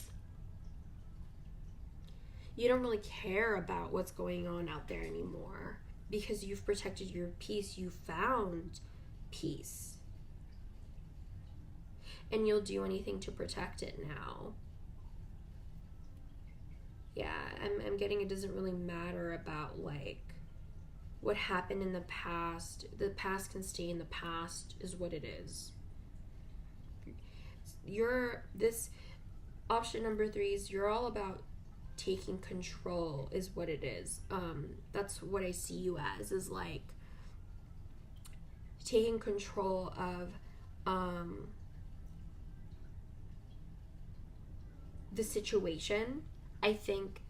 You don't really care about what's going on out there anymore because you've protected your peace. You found peace. And you'll do anything to protect it now. Yeah, I'm getting it doesn't really matter about like what happened in the past. The past can stay in the past is what it is. This option number 3 is you're all about taking control is what it is. That's what I see you as, is like taking control of the situation. I think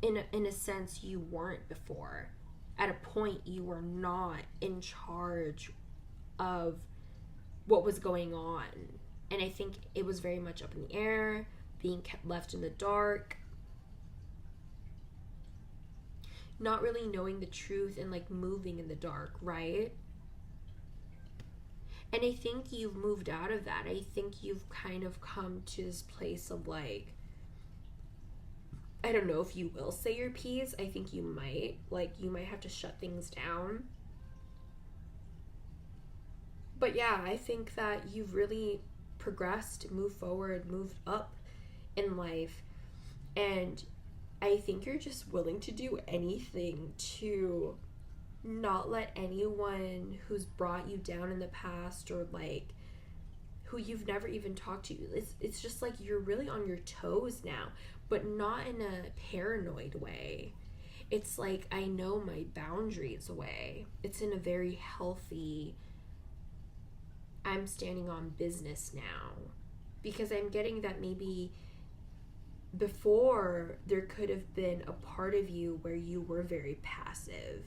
in a sense you weren't before. At a point you were not in charge of what was going on. And I think it was very much up in the air, being kept left in the dark, not really knowing the truth, and like moving in the dark, right? And I think you've moved out of that. I think you've kind of come to this place of like, I don't know if you will say your piece. I think you might. Like, you might have to shut things down. But yeah, I think that you've really progressed, moved forward, moved up in life. And I think you're just willing to do anything to not let anyone who's brought you down in the past, or like who you've never even talked to, it's just like you're really on your toes now, but not in a paranoid way. It's like, I know my boundaries way. It's in a very healthy, I'm standing on business now. Because I'm getting that maybe before there could have been a part of you where you were very passive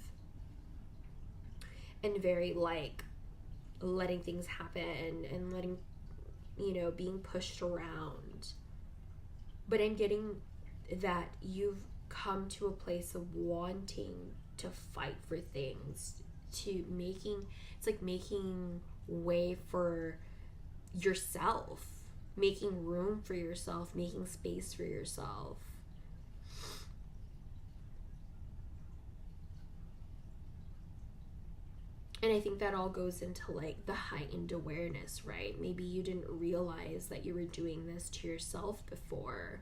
and very like letting things happen and letting, being pushed around. But I'm getting that you've come to a place of wanting to fight for things, to making way for yourself, making room for yourself, making space for yourself. And I think that all goes into like the heightened awareness, right? Maybe you didn't realize that you were doing this to yourself before.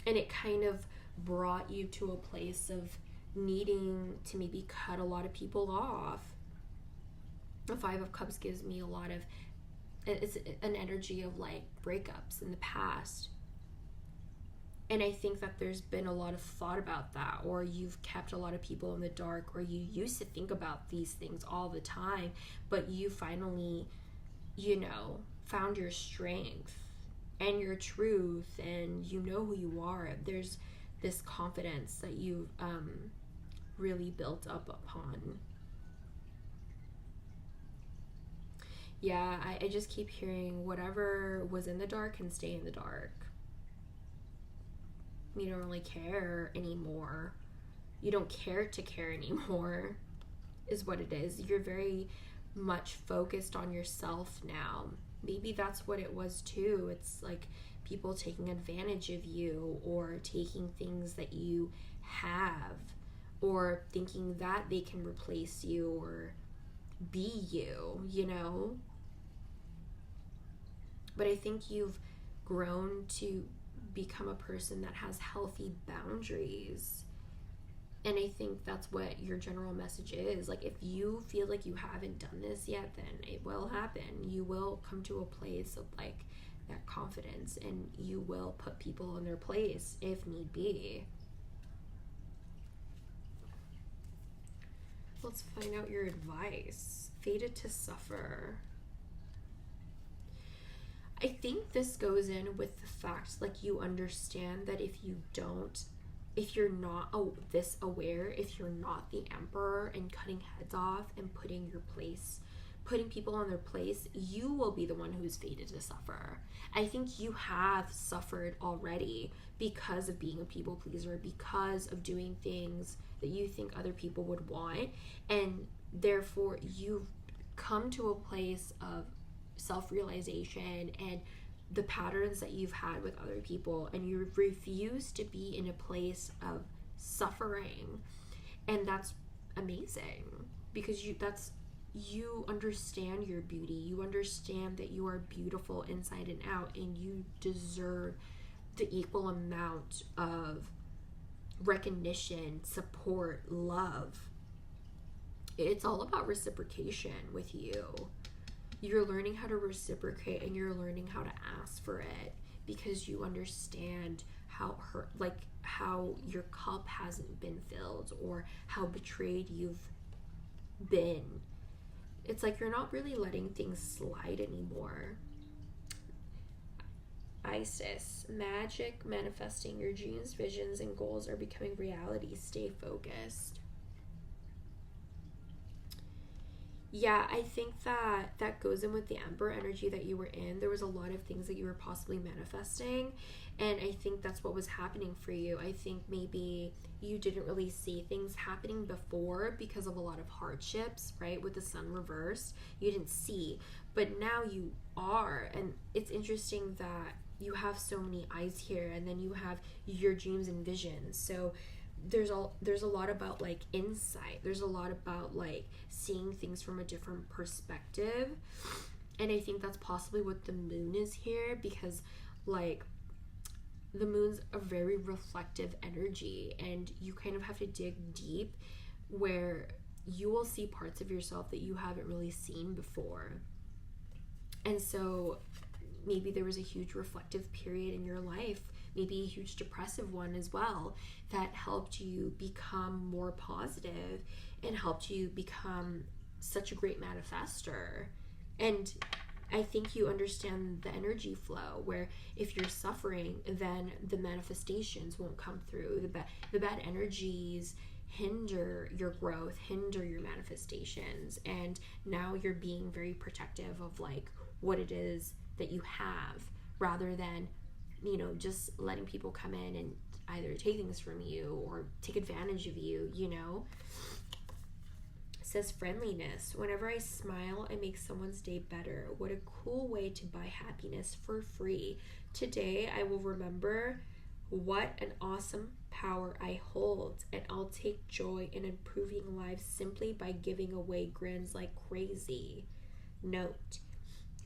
And it kind of brought you to a place of needing to maybe cut a lot of people off. The 5 of Cups gives me a lot of, it's an energy of like breakups in the past. And I think that there's been a lot of thought about that, or you've kept a lot of people in the dark, or you used to think about these things all the time, but you finally, found your strength and your truth, and you know who you are. There's this confidence that you've really built up upon. Yeah, I just keep hearing whatever was in the dark can stay in the dark. You don't really care anymore. You don't care to care anymore, is what it is. You're very much focused on yourself now. Maybe that's what it was too. It's like people taking advantage of you or taking things that you have or thinking that they can replace you or be you, you know? But I think you've grown to become a person that has healthy boundaries. And I think that's what your general message is. Like, if you feel like you haven't done this yet, then it will happen. You will come to a place of like that confidence, and you will put people in their place if need be. Let's find out your advice. Fated to suffer. I think this goes in with the fact, like, you understand that if you're not this aware, if you're not the emperor and cutting heads off and putting people on their place, you will be the one who's fated to suffer. I think you have suffered already because of being a people pleaser, because of doing things that you think other people would want, and therefore you've come to a place of self-realization and the patterns that you've had with other people, and you refuse to be in a place of suffering. And that's amazing, because you understand your beauty. You understand that you are beautiful inside and out, and you deserve the equal amount of recognition, support, love. It's all about reciprocation with you. You're learning how to reciprocate, and you're learning how to ask for it, because you understand how your cup hasn't been filled, or how betrayed you've been. It's like you're not really letting things slide anymore. Isis, magic manifesting. Your dreams, visions, and goals are becoming reality. Stay focused. Yeah, I think that goes in with the Emperor energy that you were in. There was a lot of things that you were possibly manifesting, and I think that's what was happening for you. I think maybe you didn't really see things happening before because of a lot of hardships, right? With the sun reversed, you didn't see, but now you are. And it's interesting that you have so many eyes here, and then you have your dreams and visions. So there's a lot about like insight. There's a lot about like seeing things from a different perspective. And I think that's possibly what the moon is here, because like the moon's a very reflective energy, and you kind of have to dig deep where you will see parts of yourself that you haven't really seen before. And so maybe there was a huge reflective period in your life, maybe a huge depressive one as well, that helped you become more positive and helped you become such a great manifester. And I think you understand the energy flow, where if you're suffering, then the manifestations won't come through. The bad energies hinder your growth, hinder your manifestations, and now you're being very protective of like what it is that you have, rather than, you know, just letting people come in and either take things from you or take advantage of you, you know. It says friendliness. Whenever I smile, I make someone's day better. What a cool way to buy happiness for free. Today, I will remember what an awesome power I hold, and I'll take joy in improving lives simply by giving away grins like crazy. Note,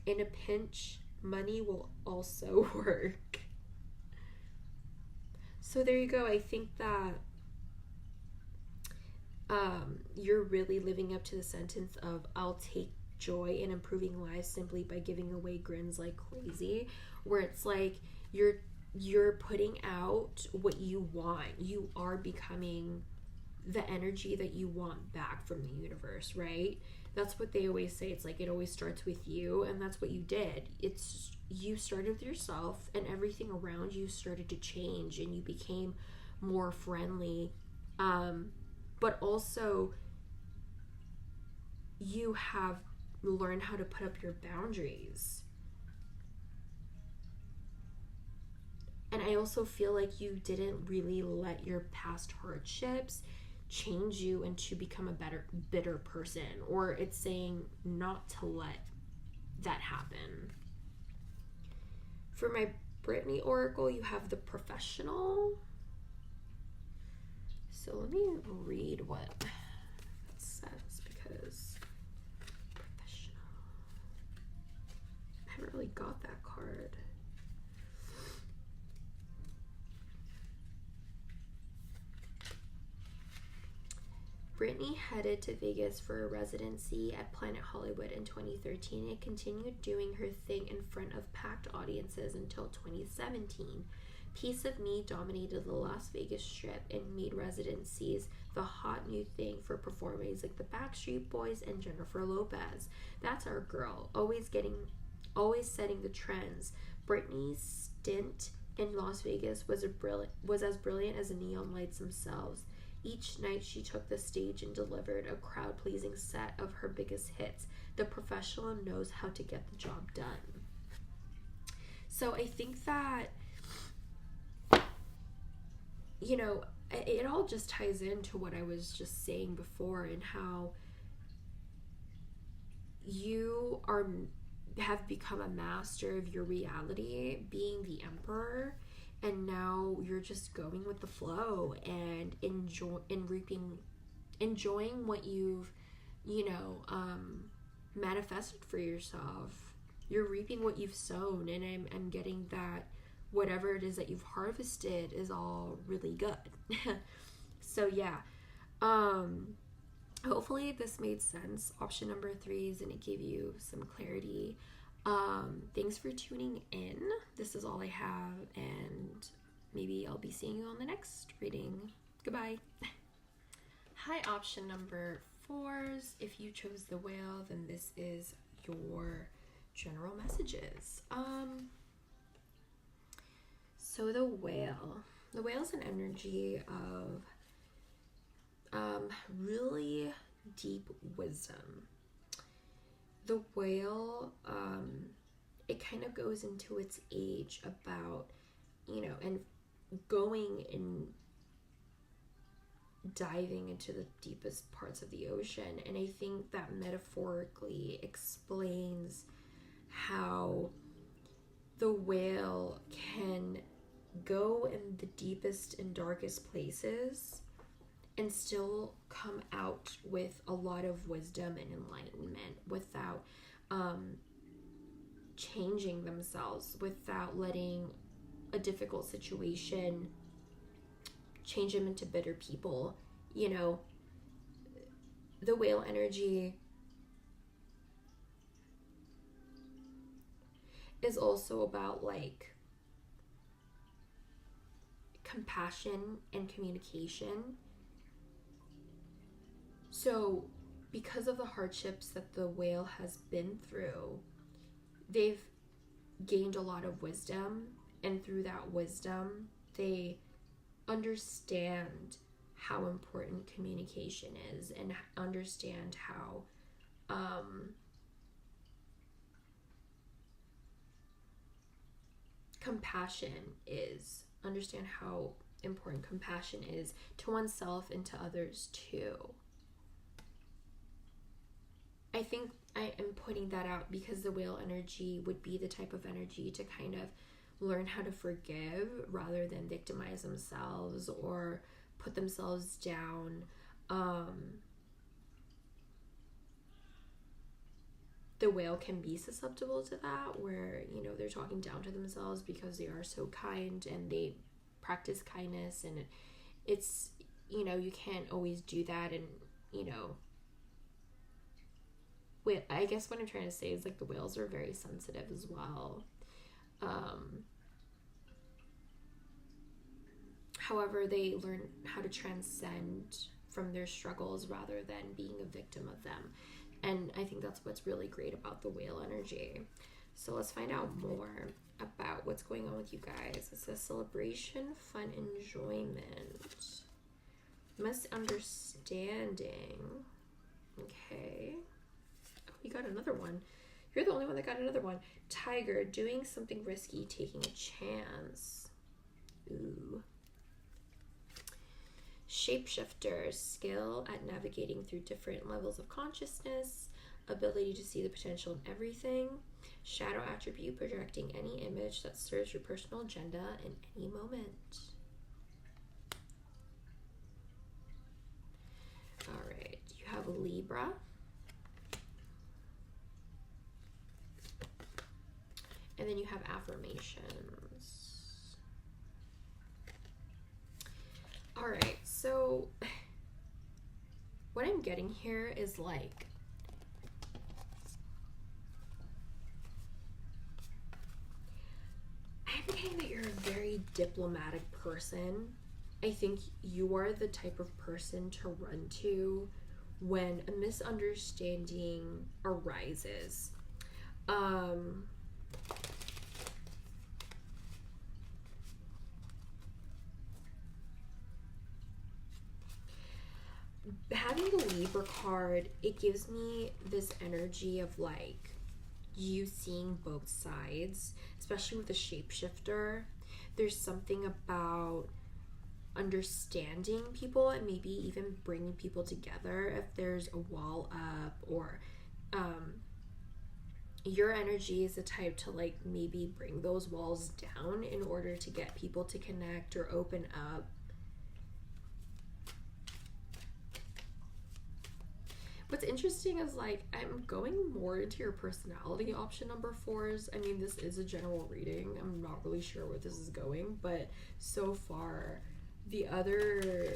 in a pinch, money will also work. So there you go. I think that you're really living up to the sentence of I'll take joy in improving lives simply by giving away grins like crazy, where it's like you're putting out what you want. You are becoming the energy that you want back from the universe, right? That's what they always say. It's like it always starts with you, and that's what you did. It's you started with yourself, and everything around you started to change, and you became more friendly. But also you have learned how to put up your boundaries. And I also feel like you didn't really let your past hardships change you into become a bitter person, or it's saying not to let that happen. For my Brittany Oracle, you have the professional. So let me read what it says, because professional. I haven't really got that card. Brittany headed to Vegas for a residency at Planet Hollywood in 2013 and continued doing her thing in front of packed audiences until 2017. Piece of Me dominated the Las Vegas Strip and made residencies the hot new thing for performers like the Backstreet Boys and Jennifer Lopez. That's our girl, always setting the trends. Britney's stint in Las Vegas was as brilliant as the neon lights themselves. Each night she took the stage and delivered a crowd-pleasing set of her biggest hits. The professional knows how to get the job done. So I think that, you know, it all just ties into what I was just saying before, and how you have become a master of your reality, being the emperor. And now you're just going with the flow and enjoying what you've, manifested for yourself. You're reaping what you've sown, and I'm getting that whatever it is that you've harvested is all really good. So yeah, hopefully this made sense. Option number 3 is, and it gave you some clarity. Thanks for tuning in. This is all I have, and maybe I'll be seeing you on the next reading. Goodbye. Hi, option number 4s. If you chose the whale, then this is your general messages. So the whale is an energy of really deep wisdom. The whale, it kind of goes into its age about, and going and diving into the deepest parts of the ocean. And I think that metaphorically explains how the whale can go in the deepest and darkest places and still come out with a lot of wisdom and enlightenment without changing themselves, without letting a difficult situation change them into bitter people. The whale energy is also about compassion and communication. So because of the hardships that the whale has been through, they've gained a lot of wisdom, and through that wisdom, they understand how important communication is, and understand how understand how important compassion is to oneself and to others too. I think I am putting that out because the whale energy would be the type of energy to kind of learn how to forgive rather than victimize themselves or put themselves down. The whale can be susceptible to that, where, they're talking down to themselves because they are so kind and they practice kindness, and it's, you can't always do that. And, I guess what I'm trying to say is the whales are very sensitive as well. However, they learn how to transcend from their struggles rather than being a victim of them. And I think that's what's really great about the whale energy. So let's find out more about what's going on with you guys. It says celebration, fun, enjoyment, misunderstanding. Okay. Oh, you got another one. You're the only one that got another one. Tiger, doing something risky, taking a chance. Ooh. Shapeshifter, skill at navigating through different levels of consciousness, ability to see the potential in everything. Shadow attribute, projecting any image that serves your personal agenda in any moment. All right, you have Libra. And then you have affirmations. All right, so what I'm getting here is like, I'm getting that you're a very diplomatic person. I think you are the type of person to run to when a misunderstanding arises. Having the Libra card, it gives me this energy of like you seeing both sides, especially with the shapeshifter. There's something about understanding people and maybe even bringing people together if there's a wall up, or your energy is the type to like maybe bring those walls down in order to get people to connect or open up. What's interesting is like I'm going more into your personality option number 4s. I mean, this is a general reading. I'm not really sure where this is going, but so far the other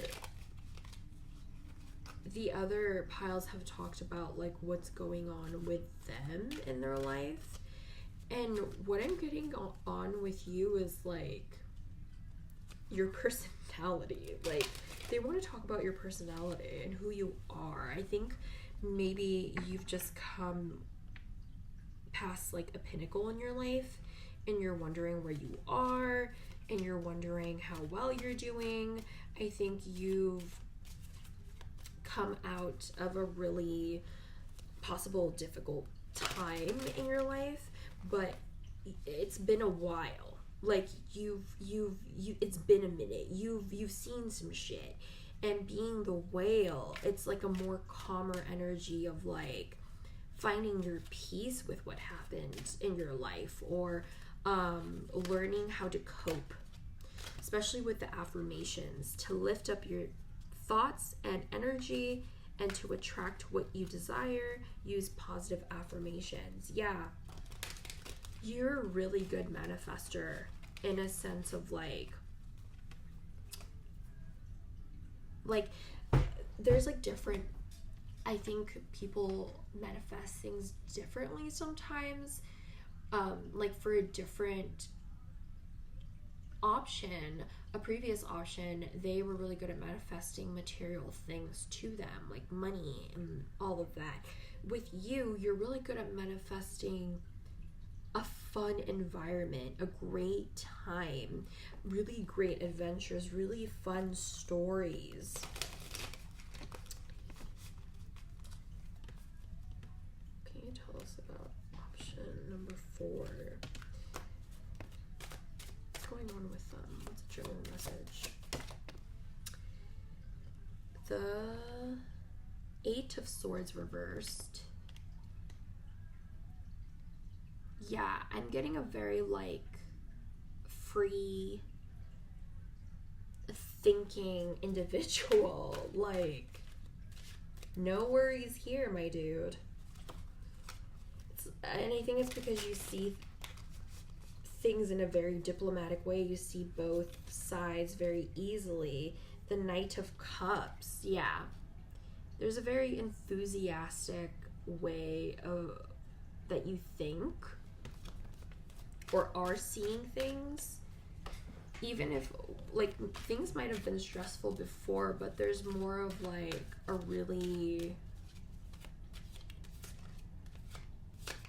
piles have talked about like what's going on with them in their life. And what I'm getting on with you is like your personality. Like they want to talk about your personality and who you are. I think maybe you've just come past like a pinnacle in your life and you're wondering where you are and you're wondering how well you're doing. I think you've come out of a really possible difficult time in your life, but it's been a while. Like it's been a minute. You've seen some shit. And being the whale, it's like a more calmer energy of like finding your peace with what happened in your life, or learning how to cope, especially with the affirmations, to lift up your thoughts and energy and to attract what you desire. Use positive affirmations. Yeah, you're a really good manifester in a sense of like there's like different, I think people manifest things differently sometimes. Like for a different option, a previous option, they were really good at manifesting material things to them, like money and all of that. With you, you're really good at manifesting a fun environment, a great time, really great adventures, really fun stories. Can you tell us about option number 4? What's going on with them? What's a general message? The 8 of Swords reversed. Yeah, I'm getting a very like free thinking individual. Like, no worries here, my dude. And I think it's because you see things in a very diplomatic way. You see both sides very easily. The Knight of Cups, yeah. There's a very enthusiastic way of that you think or are seeing things, even if like things might have been stressful before, but there's more of like a really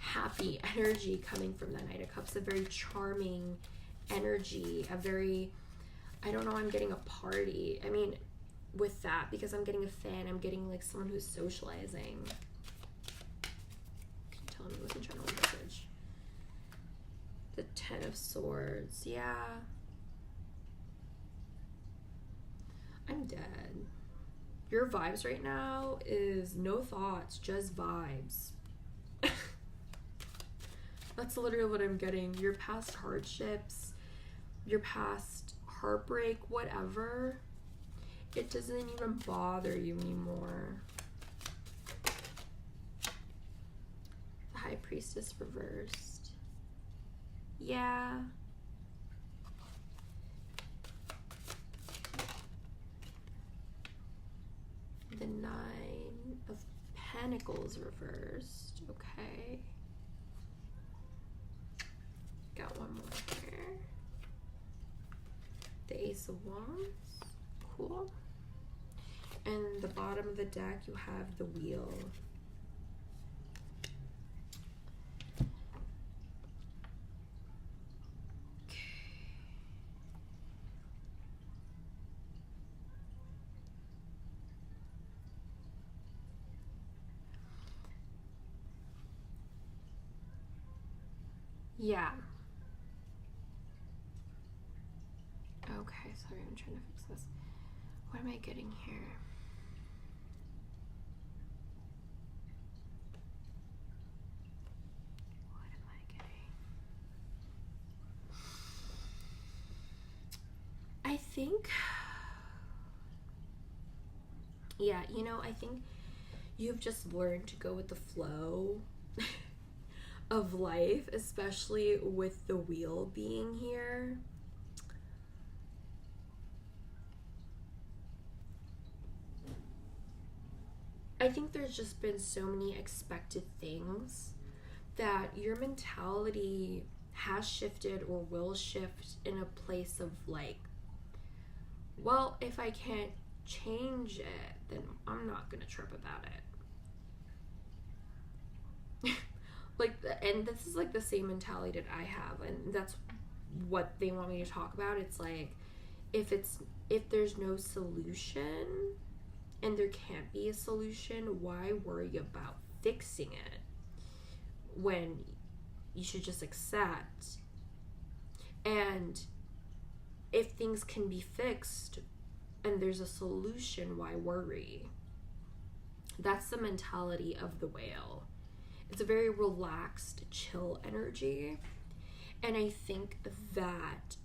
happy energy coming from the Knight of Cups, a very charming energy, a very, I don't know, I'm getting a party. I mean, with that, because I'm getting a fan, I'm getting like someone who's socializing. Can you tell me what's the general message? The 10 of Swords, yeah. I'm dead. Your vibes right now is no thoughts, just vibes. That's literally what I'm getting. Your past hardships, your past heartbreak, whatever, it doesn't even bother you anymore. The High Priestess reversed. Yeah. The Nine of Pentacles reversed. Okay. Got one more here. The Ace of Wands. Cool. And the bottom of the deck, you have the Wheel. Yeah. Okay, sorry, I'm trying to fix this. What am I getting here? What am I getting? I think, yeah, you know, I think you've just learned to go with the flow of life, especially with the Wheel being here. I think there's just been so many expected things that your mentality has shifted or will shift in a place of like, well, if I can't change it, then I'm not gonna trip about it. Like, and this is like the same mentality that I have, and that's what they want me to talk about. It's like, if there's no solution and there can't be a solution, why worry about fixing it when you should just accept? And if things can be fixed and there's a solution, why worry? That's the mentality of the Whale. It's a very relaxed, chill energy. And I think that,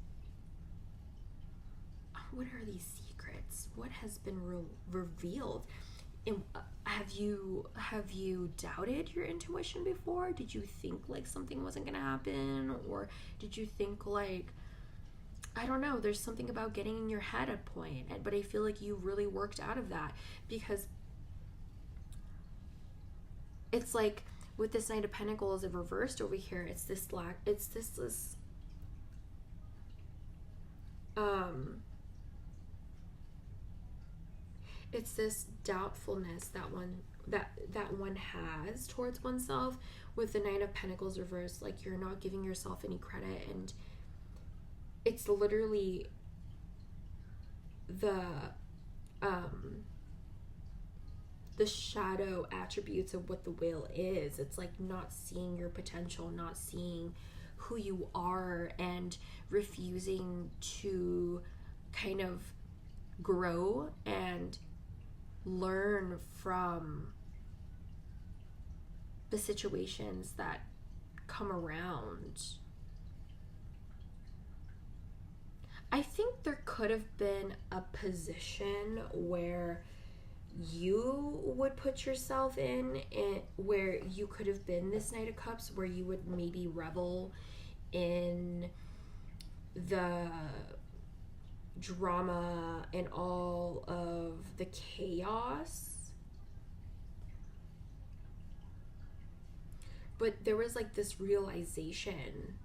what are these secrets? What has been revealed? And have you doubted your intuition before? Did you think like something wasn't gonna happen? Or did you think like, I don't know, there's something about getting in your head at a point, but I feel like you really worked out of that, because it's like with this Knight of Pentacles it reversed over here, it's this it's this doubtfulness that one has towards oneself. With the Knight of Pentacles reversed, like you're not giving yourself any credit, and it's literally the shadow attributes of what the Whale is. It's like not seeing your potential, not seeing who you are, and refusing to kind of grow and learn from the situations that come around. I think there could have been a position where you would put yourself in, where you could have been this Knight of Cups, where you would maybe revel in the drama and all of the chaos. But there was like this realization,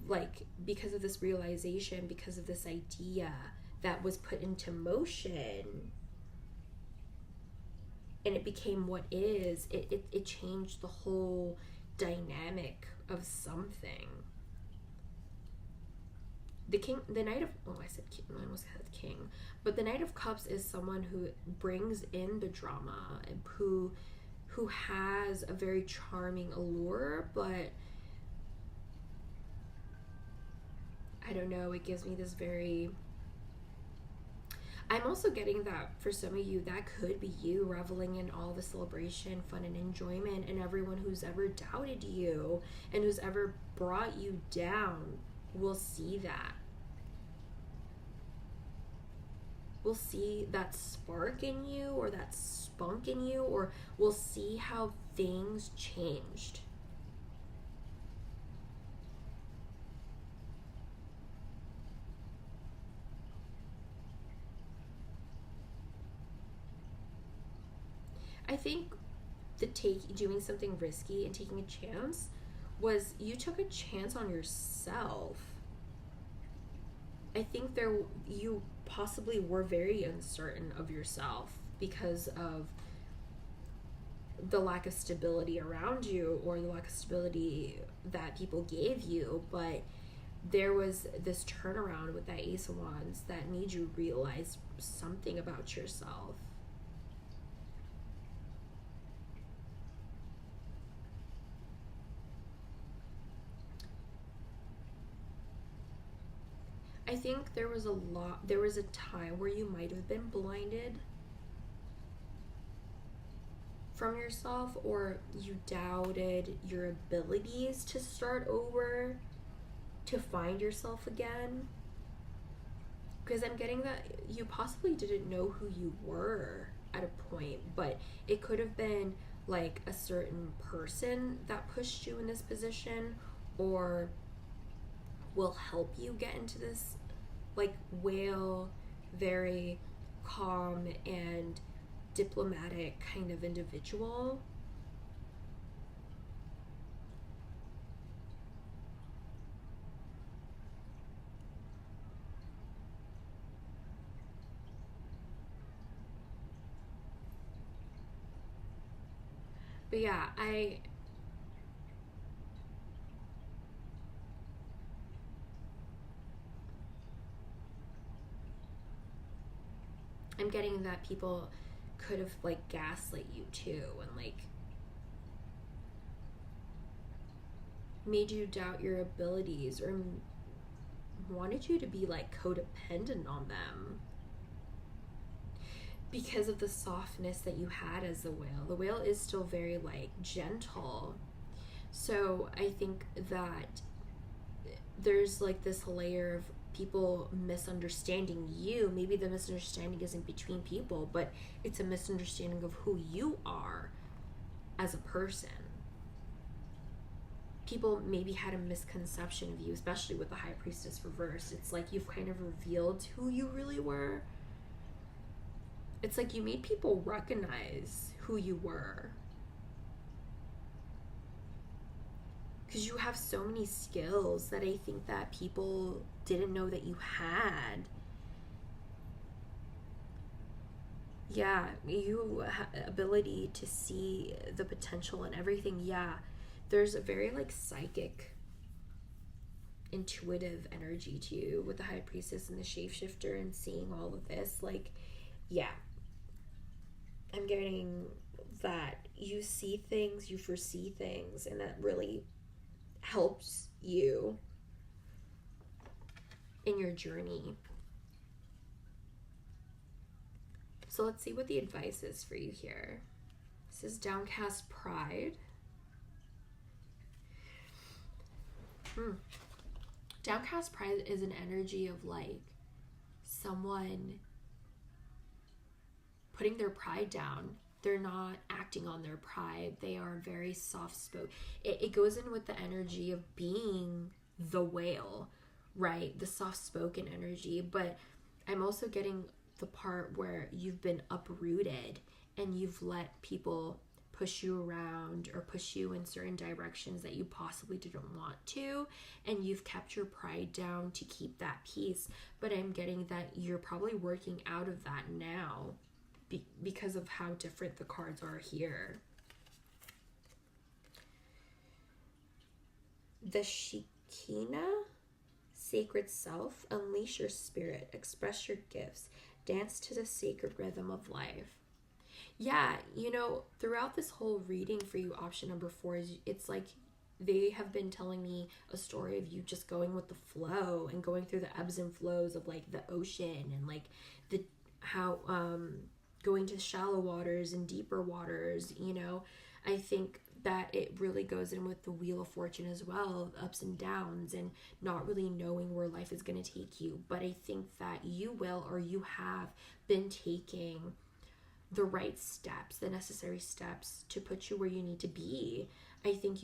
like because of this realization, because of this idea that was put into motion, and it became what is, it changed the whole dynamic of something. The Knight of, I said king, I almost said king, but the Knight of Cups is someone who brings in the drama, and who has a very charming allure, but I don't know, it gives me this very, I'm also getting that for some of you, that could be you reveling in all the celebration, fun, and enjoyment, and everyone who's ever doubted you and who's ever brought you down will see that. We'll see that spark in you or that spunk in you, or we'll see how things changed. I think doing something risky and taking a chance was you took a chance on yourself. I think you possibly were very uncertain of yourself because of the lack of stability around you or the lack of stability that people gave you, but there was this turnaround with that Ace of Wands that made you realize something about yourself. I think there was a time where you might have been blinded from yourself, or you doubted your abilities to start over, to find yourself again. Because I'm getting that you possibly didn't know who you were at a point, but it could have been like a certain person that pushed you in this position, or will help you get into this like whale, very calm and diplomatic kind of individual. But yeah, I'm getting that people could have like gaslit you too, and like made you doubt your abilities, or wanted you to be like codependent on them because of the softness that you had as a whale. The whale is still very like gentle. So I think that there's like this layer of people misunderstanding you. Maybe the misunderstanding isn't between people, but it's a misunderstanding of who you are as a person. People maybe had a misconception of you, especially with the High Priestess reversed. It's like you've kind of revealed who you really were. It's like you made people recognize who you were. Because you have so many skills that I think that people didn't know that you had. Yeah, you have ability to see the potential in everything. Yeah, there's a very like psychic, intuitive energy to you with the High Priestess and the Shapeshifter, and seeing all of this. Like, yeah, I'm getting that you see things, you foresee things, and that really helps you in your journey. So let's see what the advice is for you here. This is downcast pride. Downcast pride is an energy of like someone putting their pride down. They're not acting on their pride. They are very soft-spoken. It goes in with the energy of being the whale, right? The soft-spoken energy. But I'm also getting the part where you've been uprooted and you've let people push you around or push you in certain directions that you possibly didn't want to, and you've kept your pride down to keep that peace. But I'm getting that you're probably working out of that now because of how different the cards are here. The Shekinah, sacred self, unleash your spirit, express your gifts, dance to the sacred rhythm of life. Yeah, you know, throughout this whole reading for you, option number 4 is, it's like they have been telling me a story of you just going with the flow and going through the ebbs and flows of like the ocean, and like the going to shallow waters and deeper waters, you know. I think that it really goes in with the Wheel of Fortune as well, ups and downs, and not really knowing where life is going to take you. But I think that you will, or you have been taking the right steps, the necessary steps to put you where you need to be. I think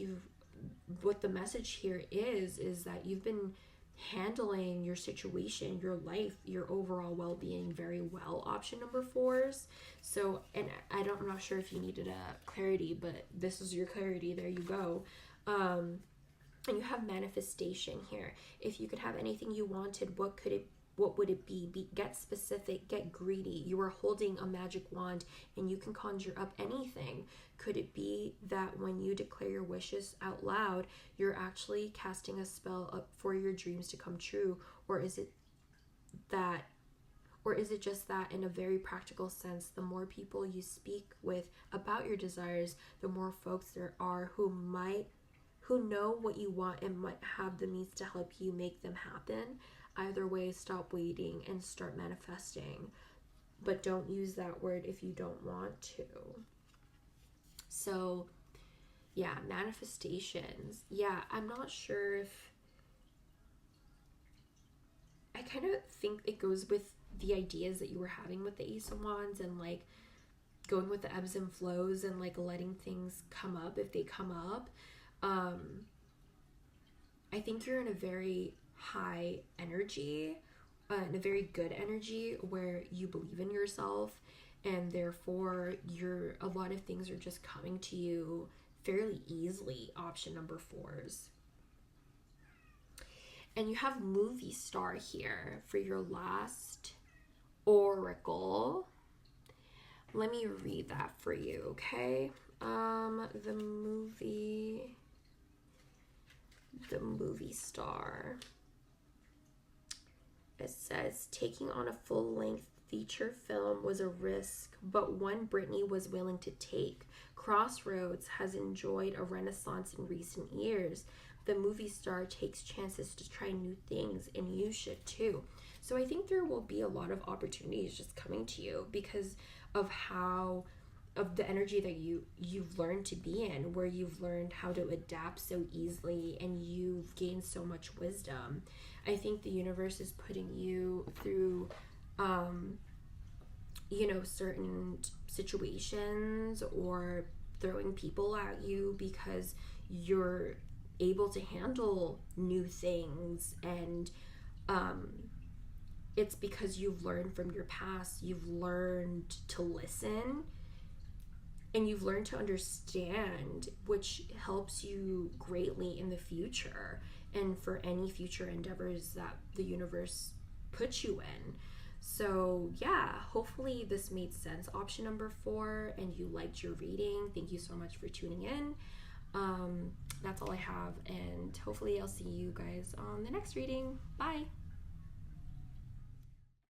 what the message here is that you've been handling your situation, your life, your overall well-being very well, option number 4s. So, and I'm not sure if you needed a clarity, but this is your clarity. There you go. And you have manifestation here. If you could have anything you wanted, what would it be? Get specific, get greedy. You are holding a magic wand and you can conjure up anything. Could it be that when you declare your wishes out loud, you're actually casting a spell up for your dreams to come true? Or is it just that in a very practical sense, the more people you speak with about your desires, the more folks there are who know what you want and might have the means to help you make them happen? Either way, stop waiting and start manifesting. But don't use that word if you don't want to. So, yeah, manifestations. Yeah, I'm not sure if... I kind of think it goes with the ideas that you were having with the Ace of Wands, and like going with the ebbs and flows and like letting things come up if they come up. I think you're in a very high energy, in a very good energy where you believe in yourself, and therefore a lot of things are just coming to you fairly easily, option number 4s. And you have movie star here for your last oracle. Let me read that for you, okay? The movie star. It says, taking on a full-length feature film was a risk, but one Britney was willing to take. Crossroads has enjoyed a renaissance in recent years. The movie star takes chances to try new things, and you should too. So I think there will be a lot of opportunities just coming to you because of the energy that you've learned to be in, where you've learned how to adapt so easily and you've gained so much wisdom. I think the universe is putting you through certain situations or throwing people at you because you're able to handle new things, and it's because you've learned from your past. You've learned to listen and you've learned to understand, which helps you greatly in the future and for any future endeavors that the universe puts you in. So yeah, hopefully this made sense, option number 4, and you liked your reading. Thank you so much for tuning in. That's all I have, and hopefully I'll see you guys on the next reading. Bye.